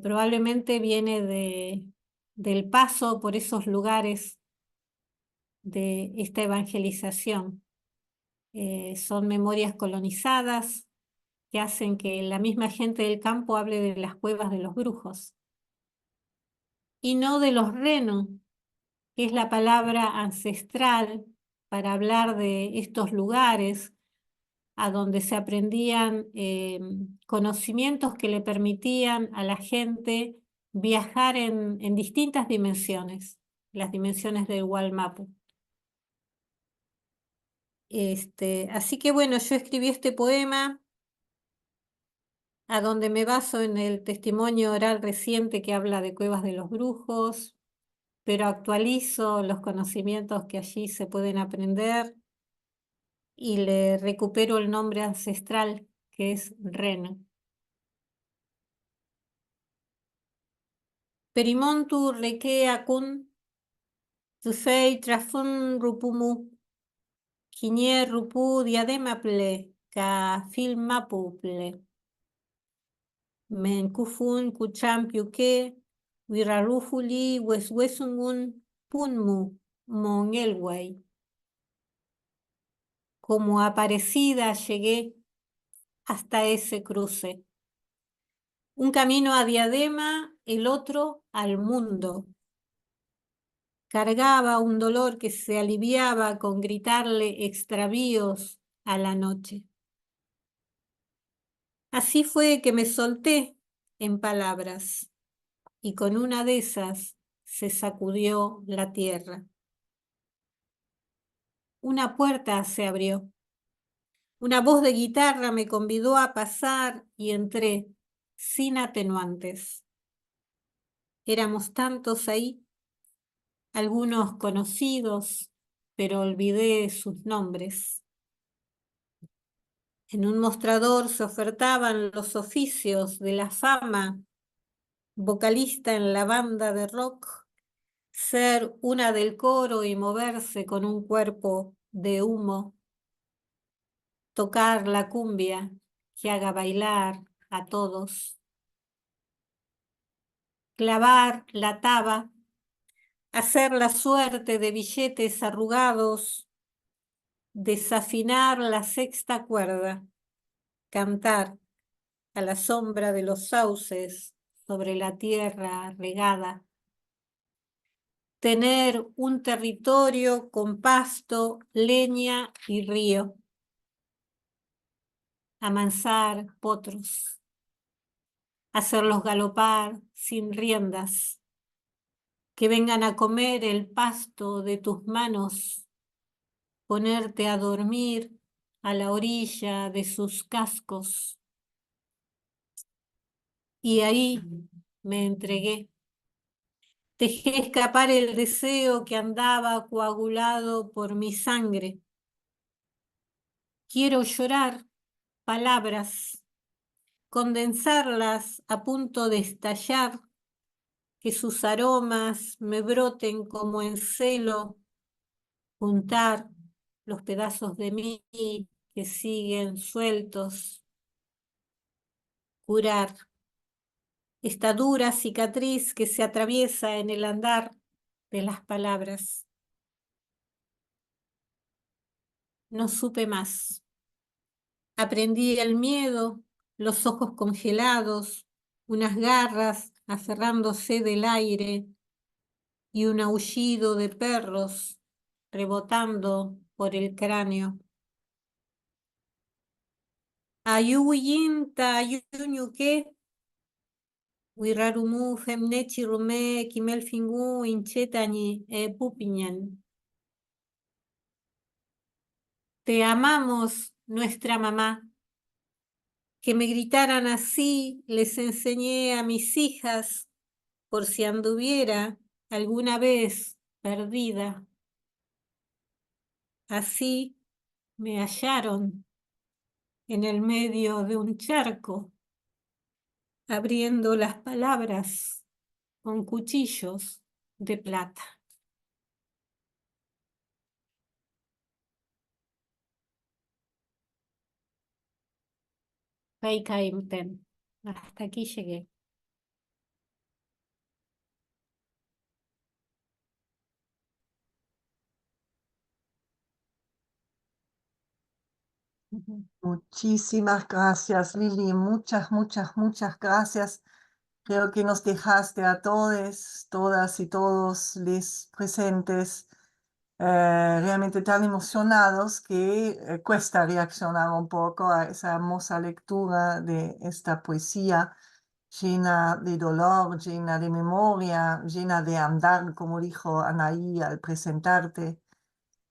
probablemente viene del paso por esos lugares de esta evangelización. Son memorias colonizadas que hacen que la misma gente del campo hable de las cuevas de los brujos y no de los renos, que es la palabra ancestral para hablar de estos lugares a donde se aprendían conocimientos que le permitían a la gente viajar en distintas dimensiones, las dimensiones del Walmapu. Así que bueno, yo escribí este poema a donde me baso en el testimonio oral reciente que habla de cuevas de los brujos, pero actualizo los conocimientos que allí se pueden aprender y le recupero el nombre ancestral que es Reno. Perimontu rekea kun tufei trafun rupumu kiñe rupu diademaple ka filmapuple men kufun kuchampiuke wirarufuli weswesungun punmu mongelway. Como aparecida llegué hasta ese cruce. Un camino a Diadema, el otro al mundo. Cargaba un dolor que se aliviaba con gritarle extravíos a la noche. Así fue que me solté en palabras y con una de esas se sacudió la tierra. Una puerta se abrió. Una voz de guitarra me convidó a pasar y entré sin atenuantes. Éramos tantos ahí, algunos conocidos, pero olvidé sus nombres. En un mostrador se ofertaban los oficios de la fama, vocalista en la banda de rock, ser una del coro y moverse con un cuerpo de humo, tocar la cumbia que haga bailar a todos, clavar la taba, hacer la suerte de billetes arrugados, desafinar la sexta cuerda, cantar a la sombra de los sauces sobre la tierra regada, tener un territorio con pasto, leña y río, amansar potros, hacerlos galopar sin riendas, que vengan a comer el pasto de tus manos, ponerte a dormir a la orilla de sus cascos. Y ahí me entregué. Dejé escapar el deseo que andaba coagulado por mi sangre. Quiero llorar palabras, condensarlas a punto de estallar, que sus aromas me broten como en celo, juntar los pedazos de mí que siguen sueltos, curar esta dura cicatriz que se atraviesa en el andar de las palabras. No supe más. Aprendí el miedo, los ojos congelados, unas garras aferrándose del aire y un aullido de perros rebotando por el cráneo. Ayuyin ta ayuñuque, wirarumu femnechi rume kimelfingu inchetani pupiñan. Te amamos, nuestra mamá. Que me gritaran así les enseñé a mis hijas, por si anduviera alguna vez perdida. Así me hallaron en el medio de un charco, abriendo las palabras con cuchillos de plata. Peikaimten. Hasta aquí llegué. Muchísimas gracias, Lili. Muchas, muchas, muchas gracias. Creo que nos dejaste a todos, todas y todos los presentes realmente tan emocionados que cuesta reaccionar un poco a esa hermosa lectura de esta poesía llena de dolor, llena de memoria, llena de andar, como dijo Anaí al presentarte.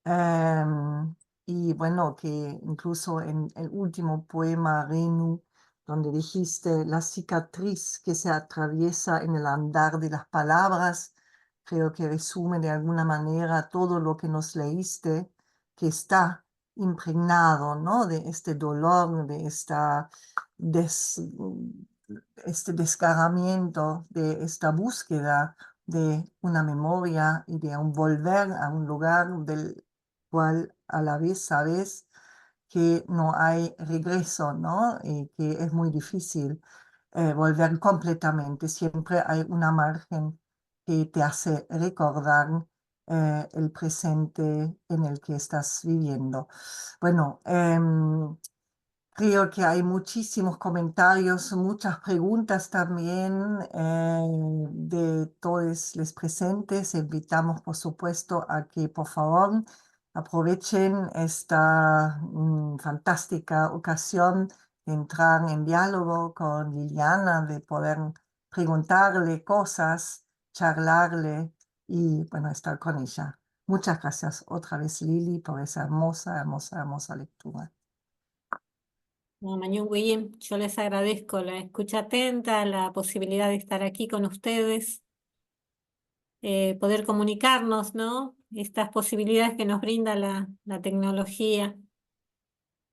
Em, y bueno, que incluso en el último poema, Renu, donde dijiste la cicatriz que se atraviesa en el andar de las palabras, creo que resume de alguna manera todo lo que nos leíste, que está impregnado, ¿no? De este dolor, de este desgarramiento, de esta búsqueda de una memoria y de un volver a un lugar del cual a la vez sabes que no hay regreso, ¿no? Y que es muy difícil volver completamente. Siempre hay una margen que te hace recordar el presente en el que estás viviendo. Bueno, creo que hay muchísimos comentarios, muchas preguntas también de todos los presentes. Invitamos, por supuesto, a que por favor aprovechen esta fantástica ocasión de entrar en diálogo con Liliana, de poder preguntarle cosas, charlarle y, bueno, estar con ella. Muchas gracias otra vez, Lili, por esa hermosa, hermosa, hermosa lectura. No, Mañón Guillem, yo les agradezco la escucha atenta, la posibilidad de estar aquí con ustedes, poder comunicarnos, ¿no? Estas posibilidades que nos brinda la tecnología.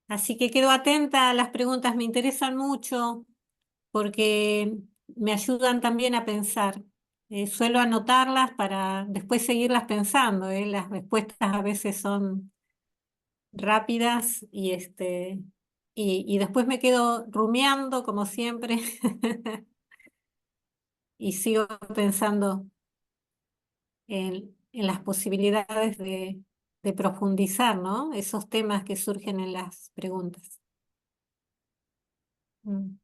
Así que quedo atenta a las preguntas, me interesan mucho porque me ayudan también a pensar. Suelo anotarlas para después seguirlas pensando, ¿eh? Las respuestas a veces son rápidas y después me quedo rumiando como siempre y sigo pensando en las posibilidades de profundizar, ¿no? Esos temas que surgen en las preguntas. Mm.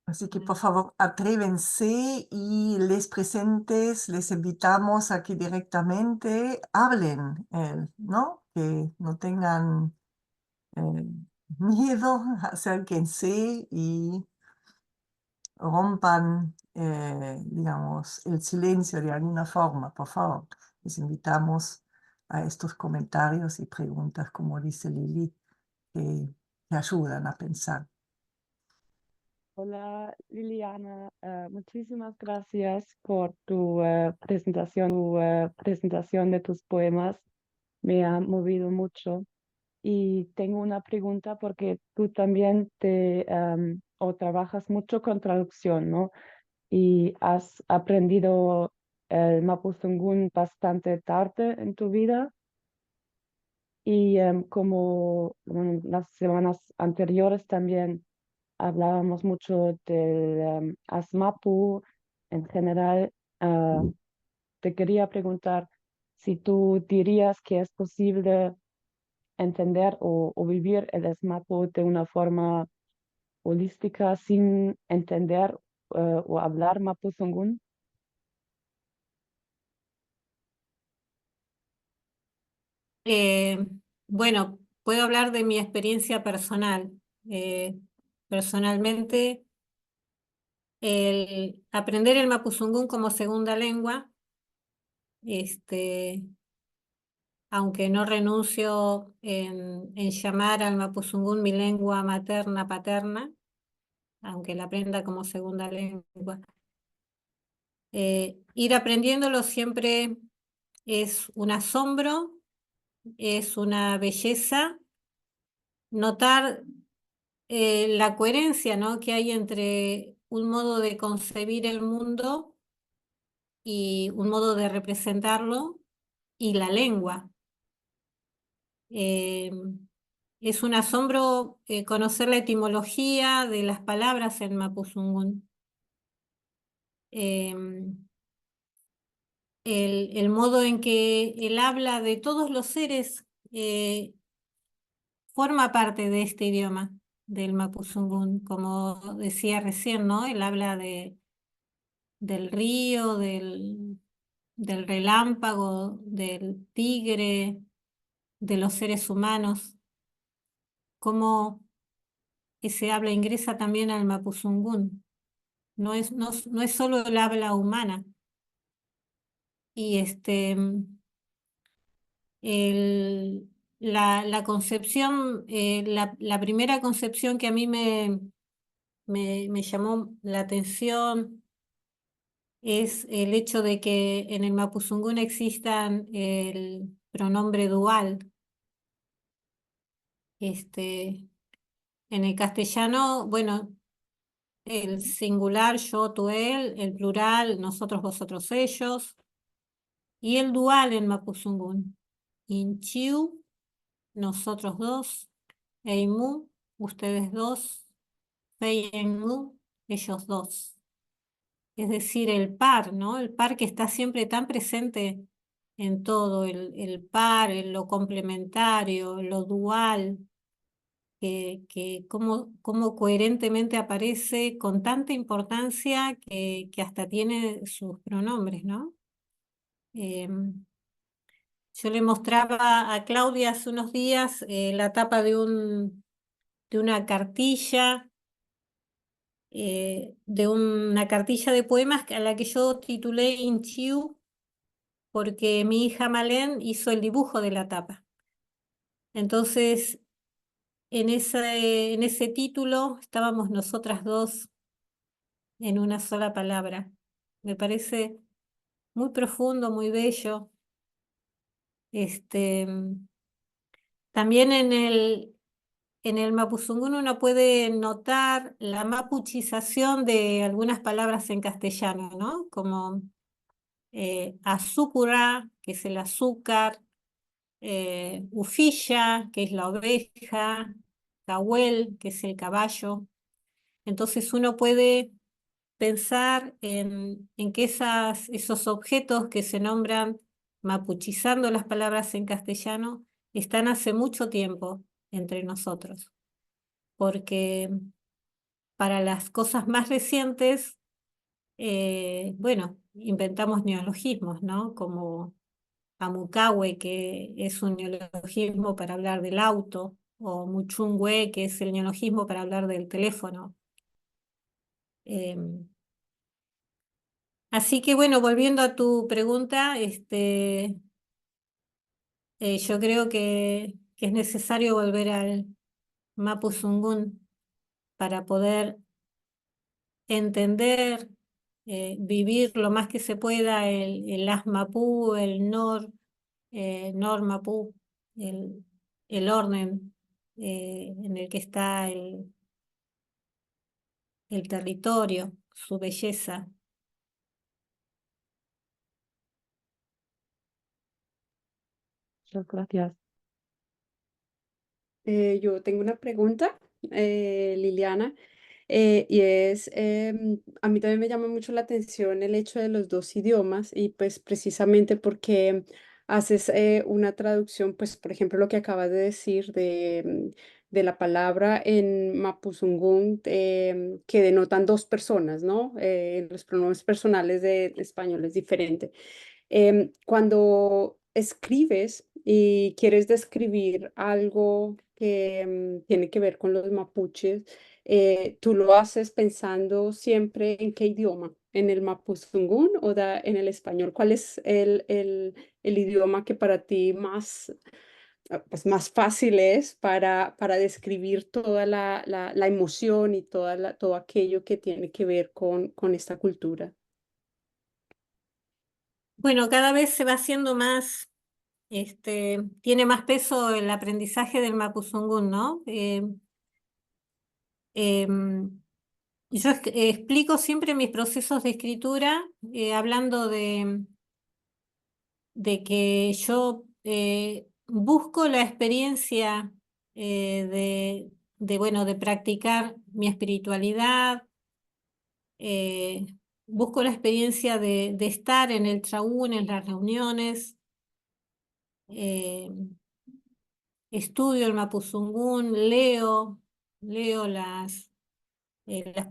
Así que por favor, atrévense y les presentes, les invitamos a que directamente hablen, ¿no? Que no tengan eh, miedo, acérquense y rompan, digamos, el silencio de alguna forma, por favor. Les invitamos a estos comentarios y preguntas, como dice Lili, que ayudan a pensar. Hola Liliana, muchísimas gracias por tu presentación de tus poemas. Me ha movido mucho y tengo una pregunta porque tú también o trabajas mucho con traducción, ¿no? Y has aprendido el Mapudungun bastante tarde en tu vida y como las semanas anteriores también hablábamos mucho del ASMAPU en general. ah, Te quería preguntar si tú dirías que es posible entender o vivir el ASMAPU de una forma holística sin entender o hablar Mapudungun. Eh, bueno, puedo hablar de mi experiencia personal. Eh, Personalmente, el aprender el mapuzungún como segunda lengua, este, aunque no renuncio en llamar al mapuzungún mi lengua materna, paterna, aunque la aprenda como segunda lengua, ir aprendiéndolo siempre es un asombro, es una belleza, notar la coherencia, ¿no?, que hay entre un modo de concebir el mundo y un modo de representarlo y la lengua. Eh, es un asombro conocer la etimología de las palabras en Mapuzungún. Eh, el modo en que él habla de todos los seres forma parte de este idioma del mapuzungún, como decía recién, ¿no? Él habla del río, del relámpago, del tigre, de los seres humanos, cómo ese habla ingresa también al mapuzungún. No es solo el habla humana. Y la concepción, la primera concepción que a mí me llamó la atención es el hecho de que en el mapuzungún existan el pronombre dual. En el castellano, bueno, el singular yo, tú, él, el plural nosotros, vosotros, ellos, y el dual en mapuzungún. Inchiu, nosotros dos, Eimu, ustedes dos, Feienmu, ellos dos. Es decir, el par, ¿no? El par que está siempre tan presente en todo, el par, lo complementario, lo dual, que cómo coherentemente aparece con tanta importancia que hasta tiene sus pronombres, ¿no? Yo le mostraba a Claudia hace unos días la tapa de una cartilla, de poemas a la que yo titulé Inchiu, porque mi hija Malén hizo el dibujo de la tapa. Entonces, en ese título estábamos nosotras dos en una sola palabra. Me parece muy profundo, muy bello. También en el mapuzungún uno puede notar la mapuchización de algunas palabras en castellano, ¿no? Como azúcar, que es el azúcar, ufilla, que es la oveja, cahuel, que es el caballo. Entonces uno puede pensar en que esos objetos que se nombran mapuchizando las palabras en castellano están hace mucho tiempo entre nosotros, porque para las cosas más recientes, bueno, inventamos neologismos, ¿no? Como Amucawe, que es un neologismo para hablar del auto, o Muchungwe, que es el neologismo para hablar del teléfono. Así que bueno, volviendo a tu pregunta, yo creo que es necesario volver al mapuzungún para poder entender, vivir lo más que se pueda el Asmapú, el Nor Mapú, el orden en el que está el territorio, su belleza. Muchas gracias. Yo tengo una pregunta, Liliana, y es, a mí también me llama mucho la atención el hecho de los dos idiomas y pues precisamente porque haces una traducción, pues por ejemplo lo que acabas de decir de la palabra en Mapuzungún que denotan dos personas, ¿no? Los pronombres personales de español es diferente. Cuando escribes y quieres describir algo que tiene que ver con los mapuches, ¿tú lo haces pensando siempre en qué idioma? ¿En el mapuzungún o en el español? ¿Cuál es el idioma que para ti más, pues más fácil es para describir toda la emoción y todo aquello que tiene que ver con esta cultura? Bueno, cada vez se va haciendo más, tiene más peso el aprendizaje del mapuzungún, ¿no? Em, yo explico siempre mis procesos de escritura hablando de que yo busco la experiencia bueno, de practicar mi espiritualidad, eh, busco la experiencia de estar en el traún, en las reuniones, eh, estudio el mapuzungún, leo las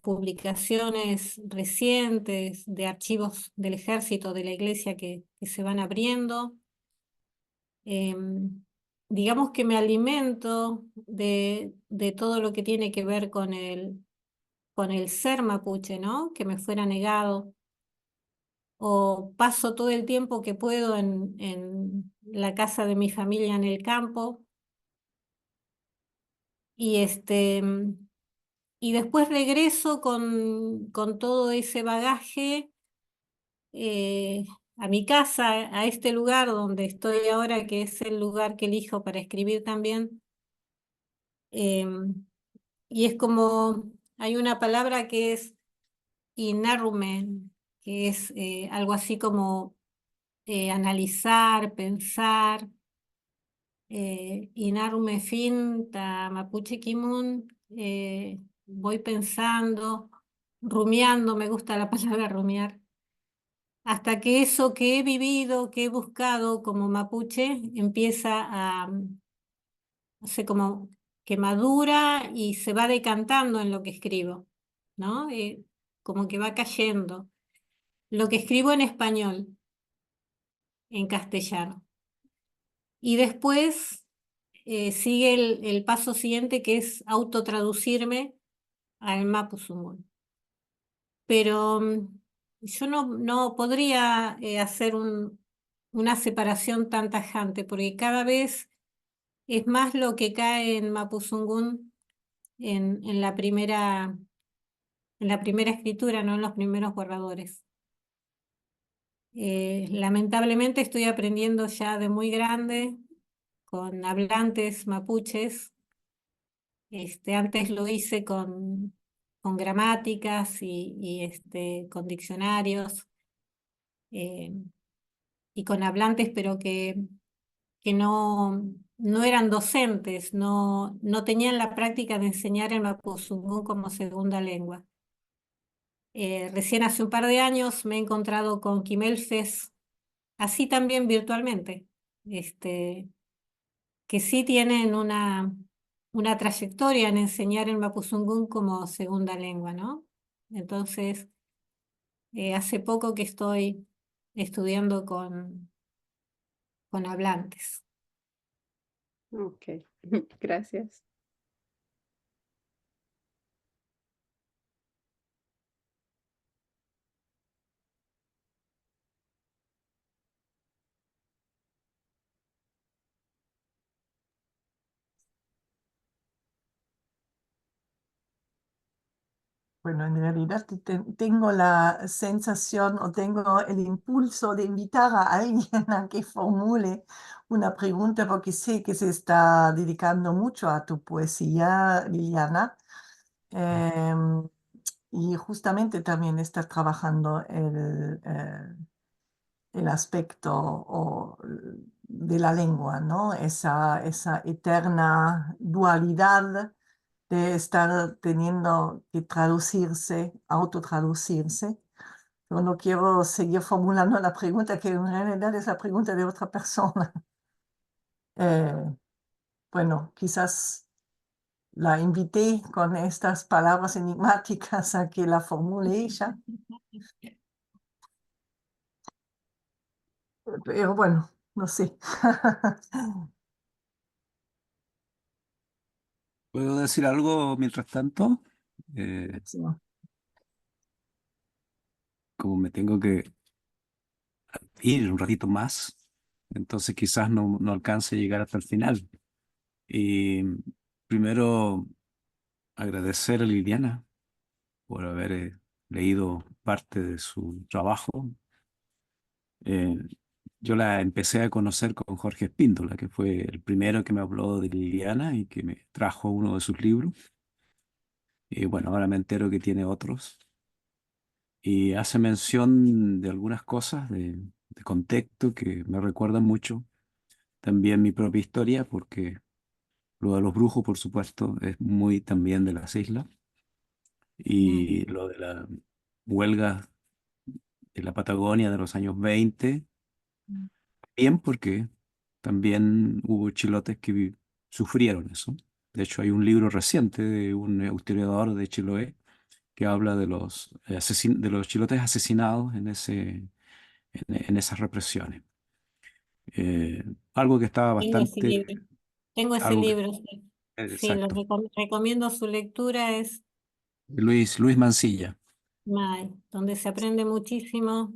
publicaciones recientes de archivos del ejército, de la iglesia que se van abriendo. Digamos que me alimento de todo lo que tiene que ver con el ser mapuche, ¿no? Que me fuera negado. O paso todo el tiempo que puedo en la casa de mi familia en el campo. Y y después regreso con todo ese bagaje eh, a mi casa, a este lugar donde estoy ahora, que es el lugar que elijo para escribir también. Y es como, hay una palabra que es inarumen, que es algo así como analizar, pensar. Inarume fin ta mapuche kimun, voy pensando, rumiando, me gusta la palabra rumiar, hasta que eso que he vivido, que he buscado como mapuche, empieza a, no sé, como que madura y se va decantando en lo que escribo, ¿no? Como que va cayendo. Lo que escribo en español, en castellano. Y después sigue el paso siguiente, que es autotraducirme al mapuzungún. Pero yo no podría hacer una separación tan tajante, porque cada vez es más lo que cae en mapuzungún en la primera escritura, no en los primeros borradores. Lamentablemente estoy aprendiendo ya de muy grande con hablantes mapuches. Antes lo hice con gramáticas con diccionarios eh, y con hablantes, pero que no eran docentes, no tenían la práctica de enseñar el mapuzungún como segunda lengua. Recién hace un par de años me he encontrado con Quimelfes, así también virtualmente, que sí tienen una trayectoria en enseñar el mapuzungún como segunda lengua, ¿no? Entonces, hace poco que estoy estudiando con hablantes. Ok, gracias. Bueno, en realidad tengo la sensación o tengo el impulso de invitar a alguien a que formule una pregunta porque sé que se está dedicando mucho a tu poesía, Liliana, em, y justamente también estás trabajando el aspecto de la lengua, ¿no? Esa eterna dualidad de estar teniendo que traducirse, autotraducirse. Pero no quiero seguir formulando la pregunta, que en realidad es la pregunta de otra persona. Eh, bueno, quizás la invité con estas palabras enigmáticas a que la formule ella, pero bueno, no sé. ¿Puedo decir algo mientras tanto? Eh, Sí. Como me tengo que ir un ratito más, entonces quizás no alcance a llegar hasta el final. Y primero agradecer a Liliana por haber leído parte de su trabajo. Eh, yo la empecé a conocer con Jorge Espíndola, que fue el primero que me habló de Liliana y que me trajo uno de sus libros. Y bueno, ahora me entero que tiene otros. Y hace mención de algunas cosas de contexto que me recuerdan mucho también mi propia historia, porque lo de los brujos, por supuesto, es muy también de las islas. Y lo de la huelga en la Patagonia de los años 20 bien porque también hubo chilotes que sufrieron eso. De hecho, hay un libro reciente de un historiador de Chiloé que habla de de los chilotes asesinados en esas represiones. Eh, algo que estaba Tengo ese bastante, libro. Tengo ese algo que, libro, sí. Sí, exacto, recomiendo su lectura, es Luis Mansilla. donde se aprende muchísimo.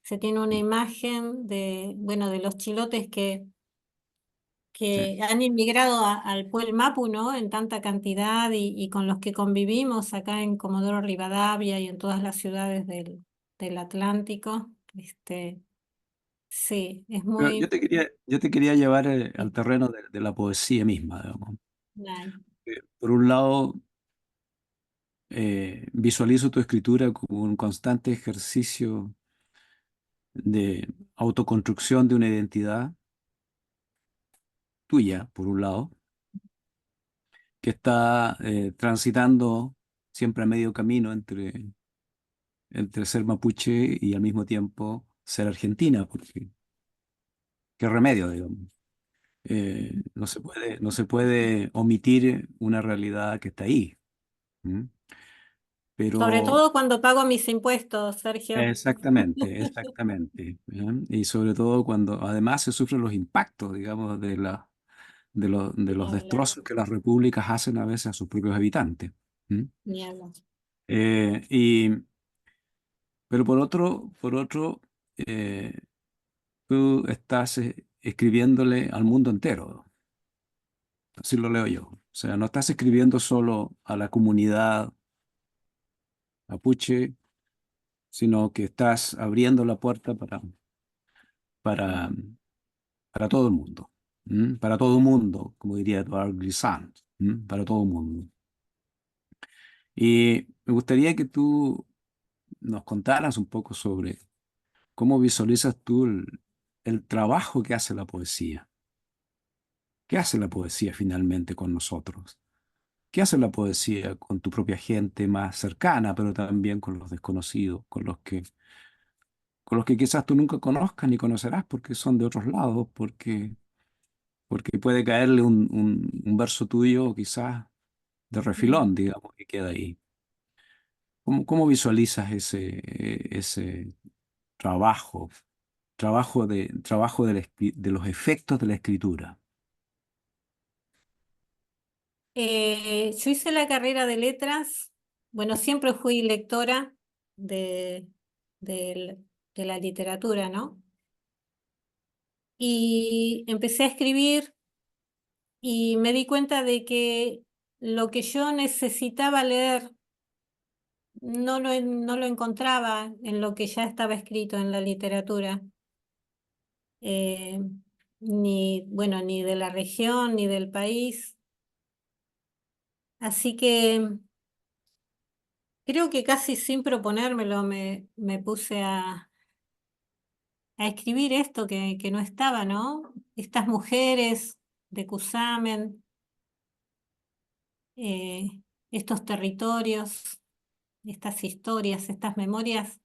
Se tiene una imagen de, bueno, de los chilotes Sí. que han inmigrado al Puel Mapu, ¿no? En tanta cantidad y con los que convivimos acá en Comodoro Rivadavia y en todas las ciudades del Atlántico. Sí, es Pero muy... yo te quería llevar al terreno de la poesía misma, digamos. Ay, Por un lado, visualizo tu escritura como un constante ejercicio de autoconstrucción de una identidad tuya, por un lado, que está transitando siempre a medio camino entre ser mapuche y al mismo tiempo ser argentina, porque qué remedio, digamos. No se puede omitir una realidad que está ahí. ¿M? sobre Pero todo cuando pago mis impuestos, Sergio. exactamente, exactamente. ¿Ya? Y sobre todo cuando además se sufren los impactos, digamos, de los Ni hablar, destrozos que las repúblicas hacen a veces a sus propios habitantes. ¿M? ni hablar. Eh, y, pero por otro tú estás escribiéndole al mundo entero, así lo leo yo. O sea, no estás escribiendo solo a la comunidad mapuche, sino que estás abriendo la puerta para, para todo el mundo. ¿M? Para todo el mundo, como diría Edward Glissant, ¿m? Para todo el mundo. Y me gustaría que tú nos contaras un poco sobre cómo visualizas tú el trabajo que hace la poesía. ¿Qué hace la poesía finalmente con nosotros? ¿Qué hace la poesía con tu propia gente más cercana, pero también con los desconocidos, con los que quizás tú nunca conozcas ni conocerás porque son de otros lados, porque puede caerle un verso tuyo quizás de refilón, digamos, que queda ahí? ¿Cómo visualizas ese trabajo, trabajo de los efectos de la escritura? Yo hice la carrera de letras, bueno, siempre fui lectora de, de la literatura, ¿no? Y empecé a escribir y me di cuenta de que lo que yo necesitaba leer no lo encontraba en lo que ya estaba escrito en la literatura, eh, ni, bueno, ni de la región, ni del país. Así que creo que casi sin proponérmelo me puse a escribir esto que no estaba, ¿no? Estas mujeres de Cusamen, eh, estos territorios, estas historias, estas memorias,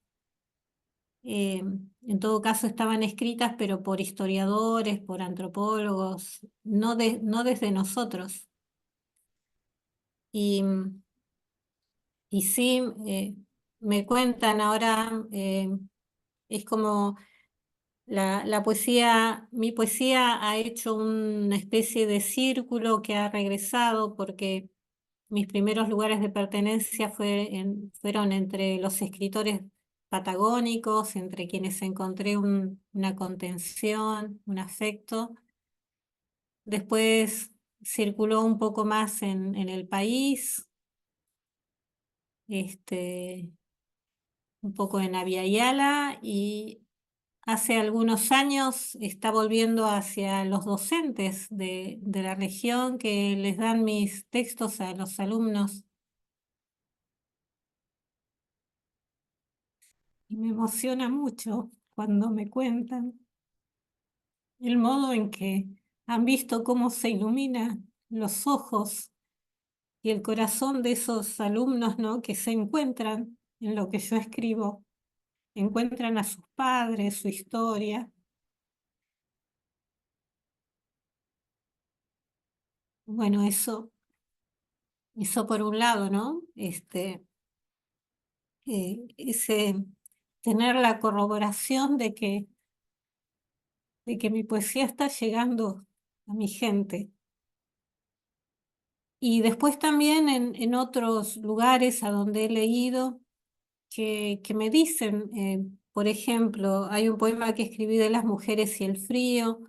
eh, en todo caso estaban escritas, pero por historiadores, por antropólogos, no desde nosotros. Y, y sí, me cuentan ahora, es como la poesía, mi poesía ha hecho una especie de círculo que ha regresado porque mis primeros lugares de pertenencia fueron entre los escritores patagónicos, entre quienes encontré una contención, un afecto. Después circuló un poco más en el país, este, un poco en Abya Yala y hace algunos años está volviendo hacia los docentes de la región que les dan mis textos a los alumnos. Y me emociona mucho cuando me cuentan el modo en que han visto cómo se iluminan los ojos y el corazón de esos alumnos, ¿no? Que se encuentran en lo que yo escribo, encuentran a sus padres, su historia. bueno, eso por un lado, ¿no? Ese tener la corroboración de que mi poesía está llegando a mi gente. Y después también en otros lugares a donde he leído que me dicen, por ejemplo, hay un poema que escribí de las mujeres y el frío,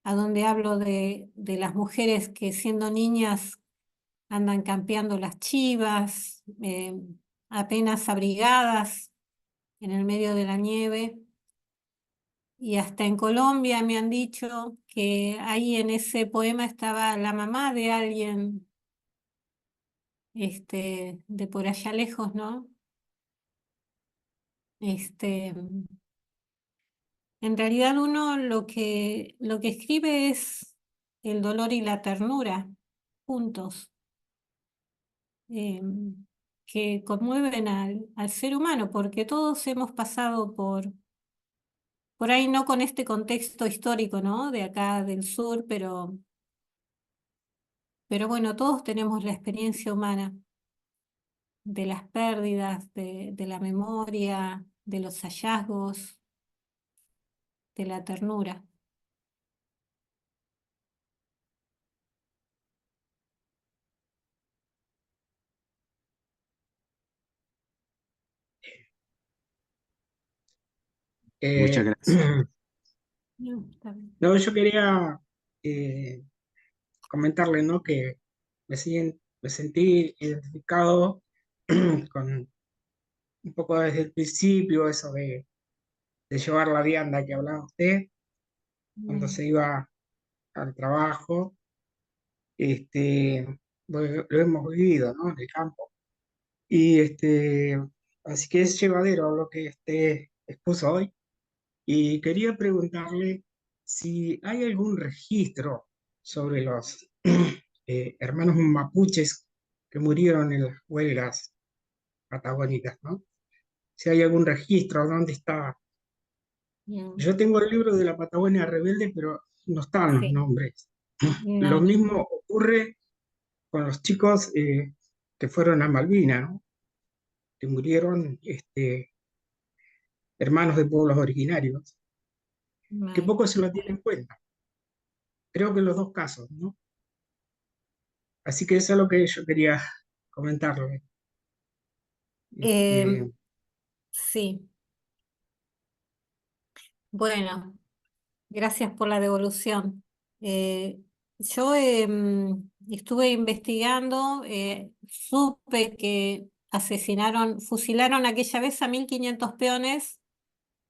a donde hablo de las mujeres que siendo niñas andan campeando las chivas, apenas abrigadas en el medio de la nieve. Y hasta en Colombia me han dicho que ahí en ese poema estaba la mamá de alguien, de por allá lejos, ¿no? En realidad uno lo que escribe es el dolor y la ternura juntos, eh, que conmueven al ser humano, porque todos hemos pasado por ahí, no con este contexto histórico, ¿no? De acá del sur, pero bueno, todos tenemos la experiencia humana de las pérdidas, de la memoria, de los hallazgos, de la ternura. Muchas Eh, gracias. No, está bien. no, yo quería eh, comentarle, ¿no? Que me sentí identificado con un poco desde el principio, eso de llevar la vianda que hablaba usted cuando Mm. se iba al trabajo. Lo hemos vivido, ¿no? En el campo. Y así que es llevadero lo que usted expuso hoy. Y quería preguntarle si hay algún registro sobre los hermanos mapuches que murieron en las huelgas patagónicas, ¿no? Si hay algún registro, ¿dónde está? Mm. Yo tengo el libro de la Patagonia Rebelde, pero no están los Sí, nombres. Lo no, mismo ocurre con los chicos que fueron a Malvinas, ¿no? Que murieron hermanos de pueblos originarios, que no. poco se lo tiene en cuenta. Creo que en los dos casos, ¿no? Así que eso es lo que yo quería comentarle. Em, Este, sí, bueno, gracias por la devolución. Yo estuve investigando, supe que fusilaron aquella vez a 1.500 peones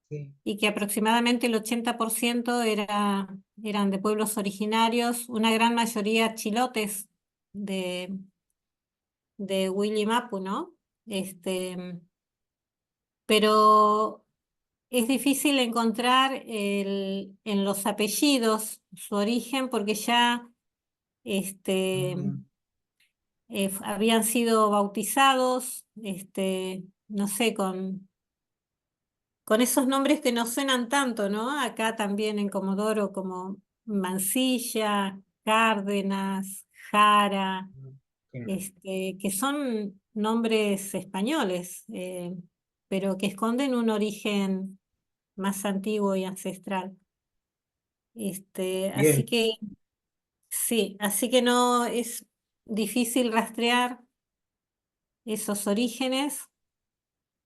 sí, y que aproximadamente el 80% eran de pueblos originarios, una gran mayoría chilotes de, de Willy Mapu, ¿no? Pero es difícil encontrar en los apellidos su origen porque ya este, mm, habían sido bautizados, no sé, con esos nombres que no suenan tanto, ¿no? Acá también en Comodoro como Mansilla, Cárdenas, Jara, claro. que son nombres españoles, pero que esconden un origen más antiguo y ancestral. Así Bien, que sí, así que no es difícil rastrear esos orígenes,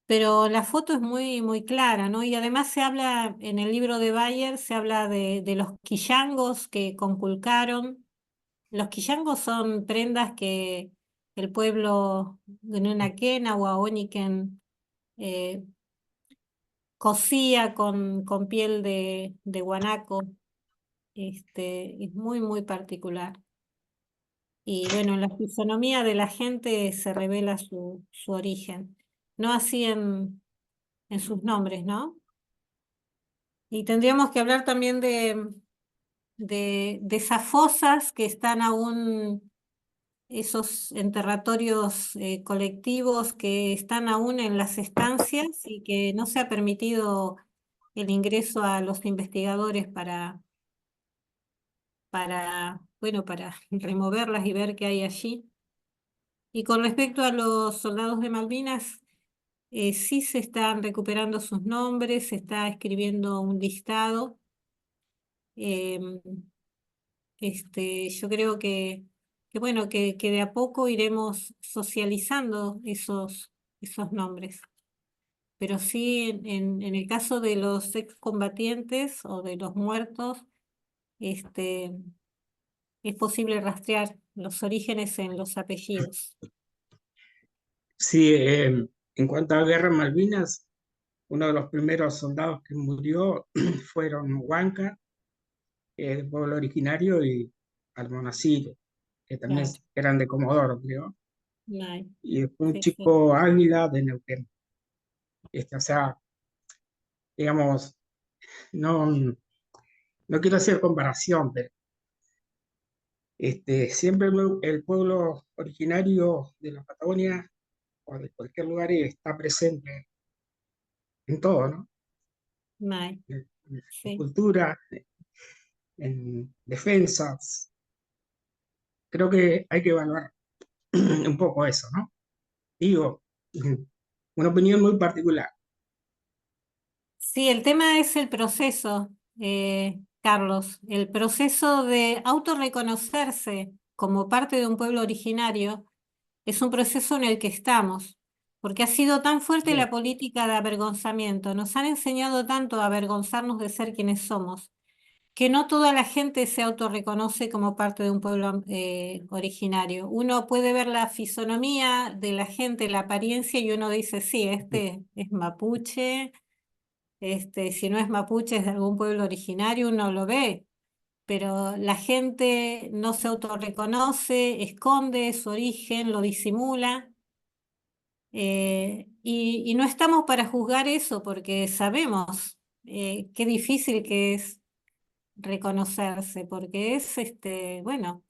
pero la foto es muy, muy clara, ¿no? Y además se habla, en el libro de Bayer, se habla de los quillangos que conculcaron. Los quillangos son prendas que el pueblo Gununaquena o Ahóniquen eh, cosía con piel de guanaco. Es muy, muy particular. Y bueno, en la fisonomía de la gente se revela su origen. No así en sus nombres, ¿no? Y tendríamos que hablar también de esas fosas que están aún, esos enterratorios colectivos que están aún en las estancias y que no se ha permitido el ingreso a los investigadores bueno, para removerlas y ver qué hay allí. Y con respecto a los soldados de Malvinas, sí se están recuperando sus nombres, se está escribiendo un listado. Em, yo creo bueno, que de a poco iremos socializando esos nombres. Pero sí, en el caso de los excombatientes o de los muertos, este, es posible rastrear los orígenes en los apellidos. Sí, en cuanto a Guerra Malvinas, uno de los primeros soldados que murió fueron Huanca, el pueblo originario, y Almonacid, que también Claro, eran de Comodoro, creo, no y fue un sí, sí. chico Águila de Neuquén. O sea, digamos, no, no quiero hacer comparación, pero siempre el pueblo originario de la Patagonia o de cualquier lugar está presente en todo, ¿no? No En sí. cultura, en defensas. Creo que hay que evaluar un poco eso, ¿no? Digo, una opinión muy particular. Sí, el tema es el proceso, Carlos, el proceso de autorreconocerse como parte de un pueblo originario es un proceso en el que estamos, porque ha sido tan fuerte Bien, la política de avergonzamiento, nos han enseñado tanto a avergonzarnos de ser quienes somos, que no toda la gente se autorreconoce como parte de un pueblo originario. Uno puede ver la fisonomía de la gente, la apariencia, y uno dice, sí, este es mapuche. Si no es mapuche, es de algún pueblo originario, uno lo ve, pero la gente no se autorreconoce, esconde su origen, lo disimula, y no estamos para juzgar eso porque sabemos qué difícil que es reconocerse, porque es, bueno,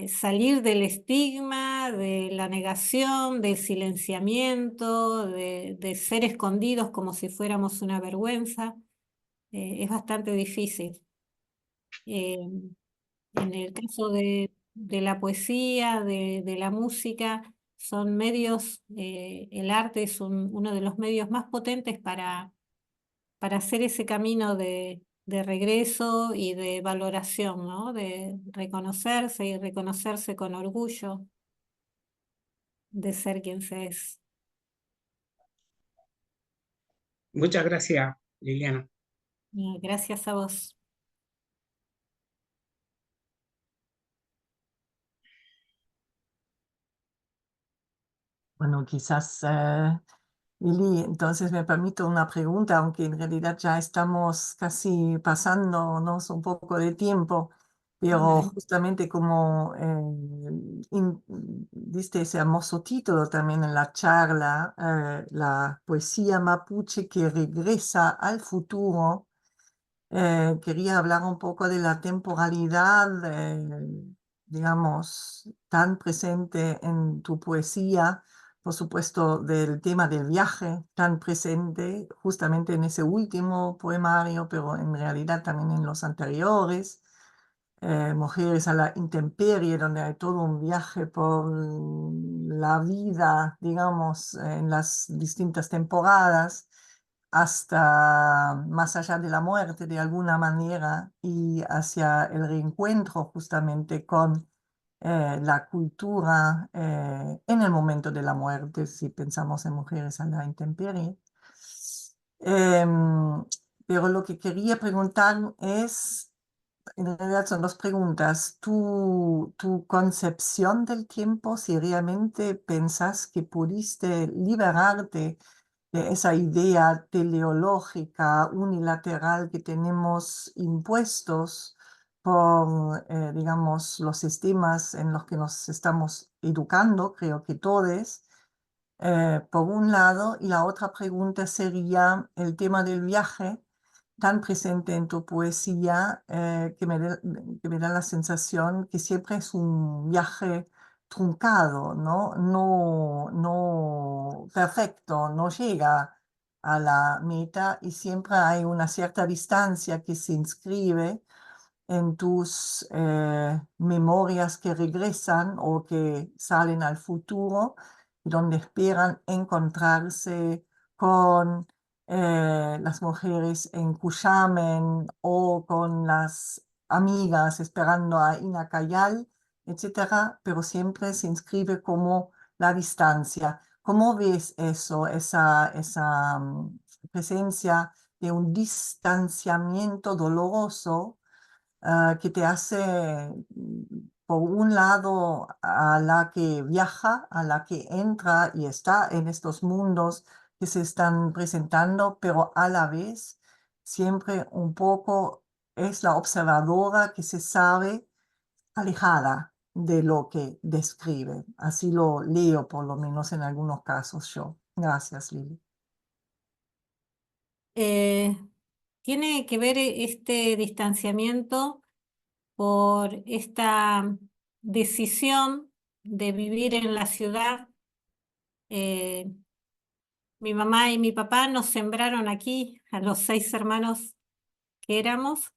salir del estigma, de la negación, del silenciamiento, de ser escondidos como si fuéramos una vergüenza. Es bastante difícil. Eh, en el caso de la poesía, de la música, son medios, el arte es uno de los medios más potentes para hacer ese camino de regreso y de valoración, ¿no? De reconocerse y reconocerse con orgullo de ser quien se es. muchas gracias, Liliana. Gracias a vos. Bueno, quizás, Lili, entonces me permito una pregunta, aunque en realidad ya estamos casi pasándonos un poco de tiempo, pero Dale. justamente como diste ese hermoso título también en la charla, la poesía mapuche que regresa al futuro. Quería hablar un poco de la temporalidad, digamos, tan presente en tu poesía, por supuesto, del tema del viaje, tan presente justamente en ese último poemario, pero en realidad también en los anteriores. Mujeres a la intemperie, donde hay todo un viaje por la vida, digamos, en las distintas temporadas, hasta más allá de la muerte de alguna manera y hacia el reencuentro justamente con la cultura en el momento de la muerte, si pensamos en mujeres a la intemperie. Em, pero lo que quería preguntar es, en realidad son dos preguntas. Tu concepción del tiempo, si realmente pensás que pudiste liberarte de esa idea teleológica unilateral que tenemos impuestos por, digamos, los sistemas en los que nos estamos educando, creo que todos, por un lado, y la otra pregunta sería el tema del viaje tan presente en tu poesía, que me da la sensación que siempre es un viaje truncado, ¿no? No perfecto, no llega a la meta y siempre hay una cierta distancia que se inscribe en tus memorias que regresan o que salen al futuro, y donde esperan encontrarse con las mujeres en Cuyamen o con las amigas esperando a Ina Cayal, etcétera, pero siempre se inscribe como la distancia. ¿Cómo ves eso, esa presencia de un distanciamiento doloroso que te hace, por un lado, a la que viaja, a la que entra y está en estos mundos que se están presentando, pero a la vez siempre un poco es la observadora que se sabe alejada de lo que describe? Así lo leo, por lo menos en algunos casos yo. Gracias, Lili. Eh, Tiene que ver este distanciamiento por esta decisión de vivir en la ciudad. Eh, Mi mamá y mi papá nos sembraron aquí, a los 6 hermanos que éramos.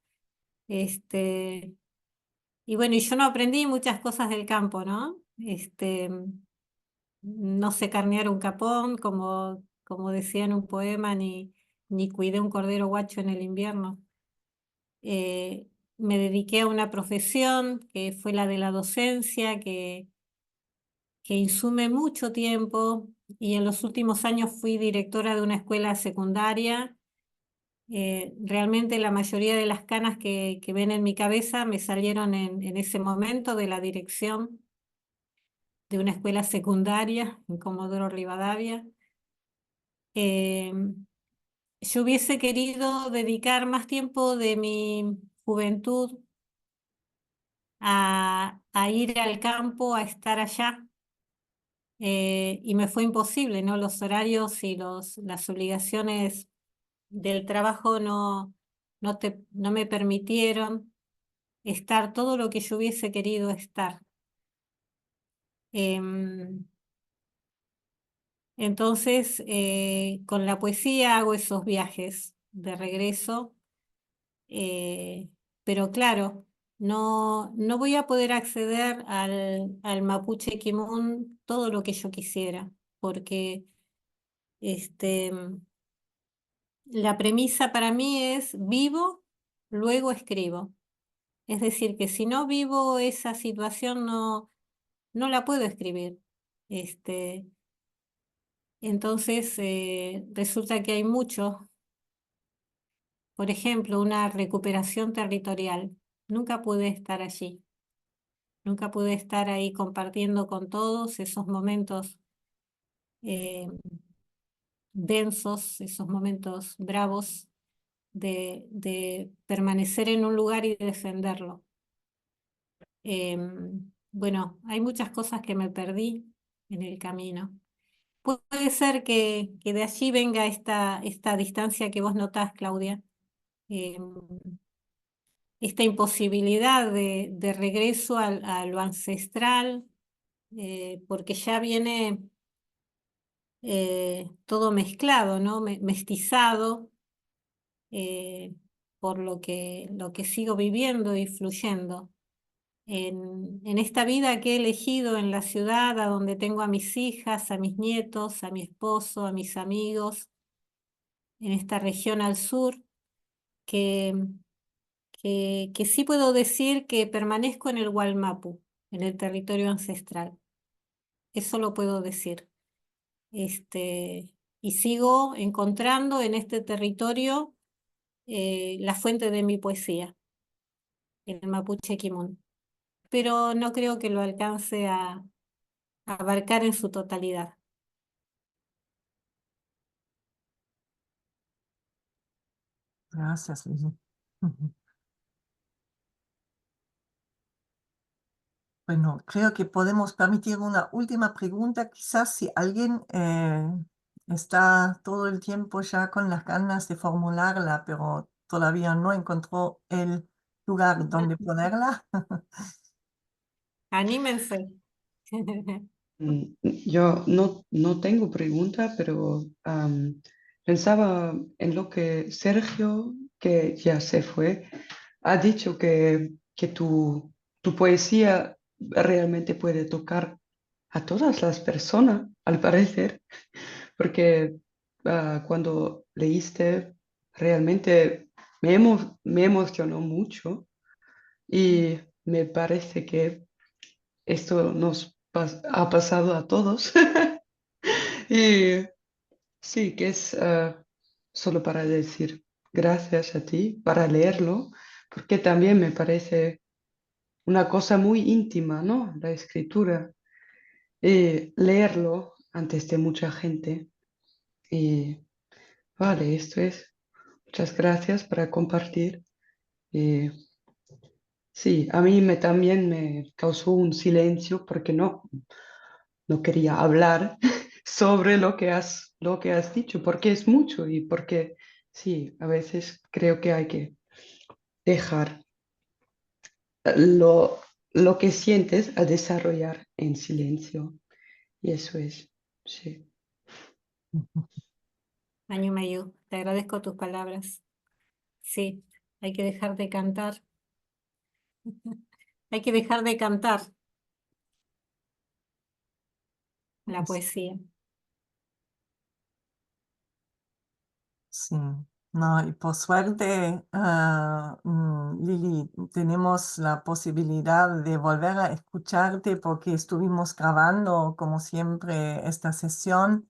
Este, y bueno, y yo no aprendí muchas cosas del campo, ¿no? No sé carnear un capón, como decía en un poema, ni cuidé un cordero guacho en el invierno. Me dediqué a una profesión que fue la de la docencia, que insume mucho tiempo, y en los últimos años fui directora de una escuela secundaria. Realmente la mayoría de las canas que ven en mi cabeza me salieron en ese momento de la dirección de una escuela secundaria en Comodoro Rivadavia. Eh, yo hubiese querido dedicar más tiempo de mi juventud a ir al campo, a estar allá, y me fue imposible, ¿no? Los horarios y las obligaciones del trabajo no me permitieron estar todo lo que yo hubiese querido estar. Em, entonces, con la poesía hago esos viajes de regreso, eh, pero claro, no voy a poder acceder al Mapuche Kimun todo lo que yo quisiera, porque este, la premisa para mí es vivo, luego escribo. Es decir, que si no vivo esa situación, no la puedo escribir. Este, entonces, resulta que hay mucho, por ejemplo, una recuperación territorial. Nunca pude estar allí, nunca pude estar ahí compartiendo con todos esos momentos eh, densos, esos momentos bravos de permanecer en un lugar y defenderlo. Bueno, hay muchas cosas que me perdí en el camino. Puede ser que de allí venga esta distancia que vos notás, Claudia, eh, esta imposibilidad de regreso a lo ancestral, porque ya viene todo mezclado, ¿no? Mestizado, eh, por lo que sigo viviendo y fluyendo. En esta vida que he elegido en la ciudad, a donde tengo a mis hijas, a mis nietos, a mi esposo, a mis amigos, en esta región al sur, que, que sí puedo decir que permanezco en el Gualmapu, en el territorio ancestral. Eso lo puedo decir. Y sigo encontrando en este territorio la fuente de mi poesía, el mapuche Kimun. Pero no creo que lo alcance a abarcar en su totalidad. Gracias, Lili. Bueno, creo que podemos permitir una última pregunta. Quizás si alguien está todo el tiempo ya con las ganas de formularla, pero todavía no encontró el lugar donde ponerla. Anímense. Yo no tengo pregunta, pero pensaba en lo que Sergio, que ya se fue, ha dicho que tu poesía realmente puede tocar a todas las personas, al parecer, porque cuando leíste realmente me emocionó mucho y me parece que esto ha pasado a todos. Y sí, que es solo para decir gracias a ti, para leerlo, porque también me parece una cosa muy íntima, ¿no? La escritura. Leerlo antes de mucha gente. Y vale, esto es. Muchas gracias para compartir. Y sí, a mí también me causó un silencio porque no quería hablar sobre lo que has dicho, porque es mucho y porque sí, a veces creo que hay que dejar lo, lo que sientes a desarrollar en silencio. Y eso es, sí. Mañu Mayu, te agradezco tus palabras. Sí, hay que dejar de cantar. Hay que dejar de cantar la poesía. Sí, no, y por suerte, Lili, tenemos la posibilidad de volver a escucharte porque estuvimos grabando, como siempre, esta sesión.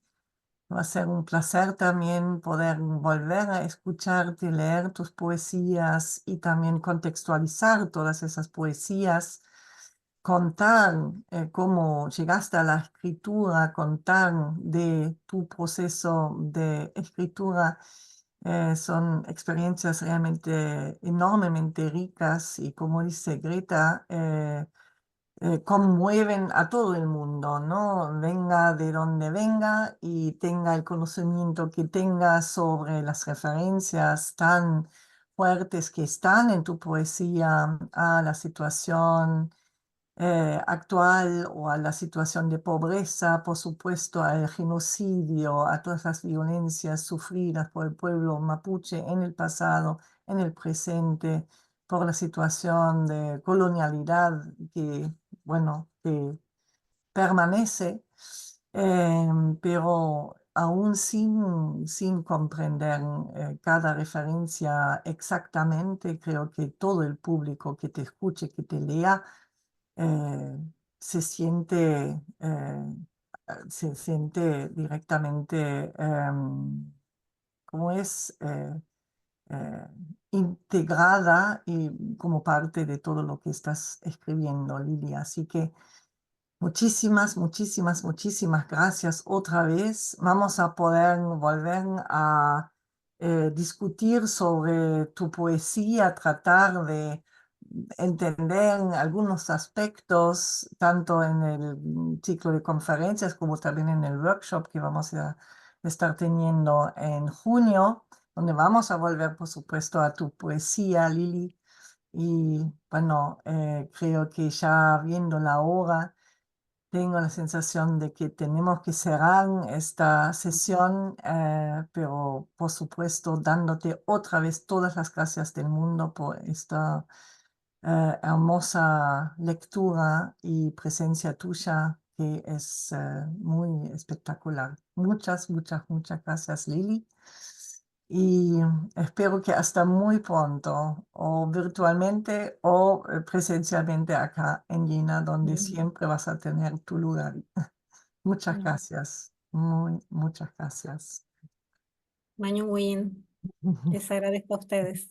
Va a ser un placer también poder volver a escucharte, leer tus poesías y también contextualizar todas esas poesías, contar cómo llegaste a la escritura, contar de tu proceso de escritura. Son experiencias realmente enormemente ricas y como dice Greta, conmueven a todo el mundo, ¿no? Venga de donde venga y tenga el conocimiento que tenga sobre las referencias tan fuertes que están en tu poesía a la situación actual o a la situación de pobreza, por supuesto, al genocidio, a todas las violencias sufridas por el pueblo mapuche en el pasado, en el presente, por la situación de colonialidad que, bueno, que permanece, pero aún sin comprender cada referencia exactamente, creo que todo el público que te escuche, que te lea, eh, se siente, se siente directamente, como es, eh, integrada y como parte de todo lo que estás escribiendo, Lilia. Así que muchísimas, muchísimas, muchísimas gracias otra vez. Vamos a poder volver a discutir sobre tu poesía, tratar de entender algunos aspectos, tanto en el ciclo de conferencias como también en el workshop que vamos a estar teniendo en junio, donde vamos a volver, por supuesto, a tu poesía, Lili. Y bueno, creo que ya viendo la hora, tengo la sensación de que tenemos que cerrar esta sesión, pero por supuesto dándote otra vez todas las gracias del mundo por esta hermosa lectura y presencia tuya que es muy espectacular. Muchas, muchas, muchas gracias, Lili. Y espero que hasta muy pronto, o virtualmente o presencialmente acá en Jena, donde siempre vas a tener tu lugar. Muchas gracias, muchas gracias. Mañu Win, les agradezco a ustedes.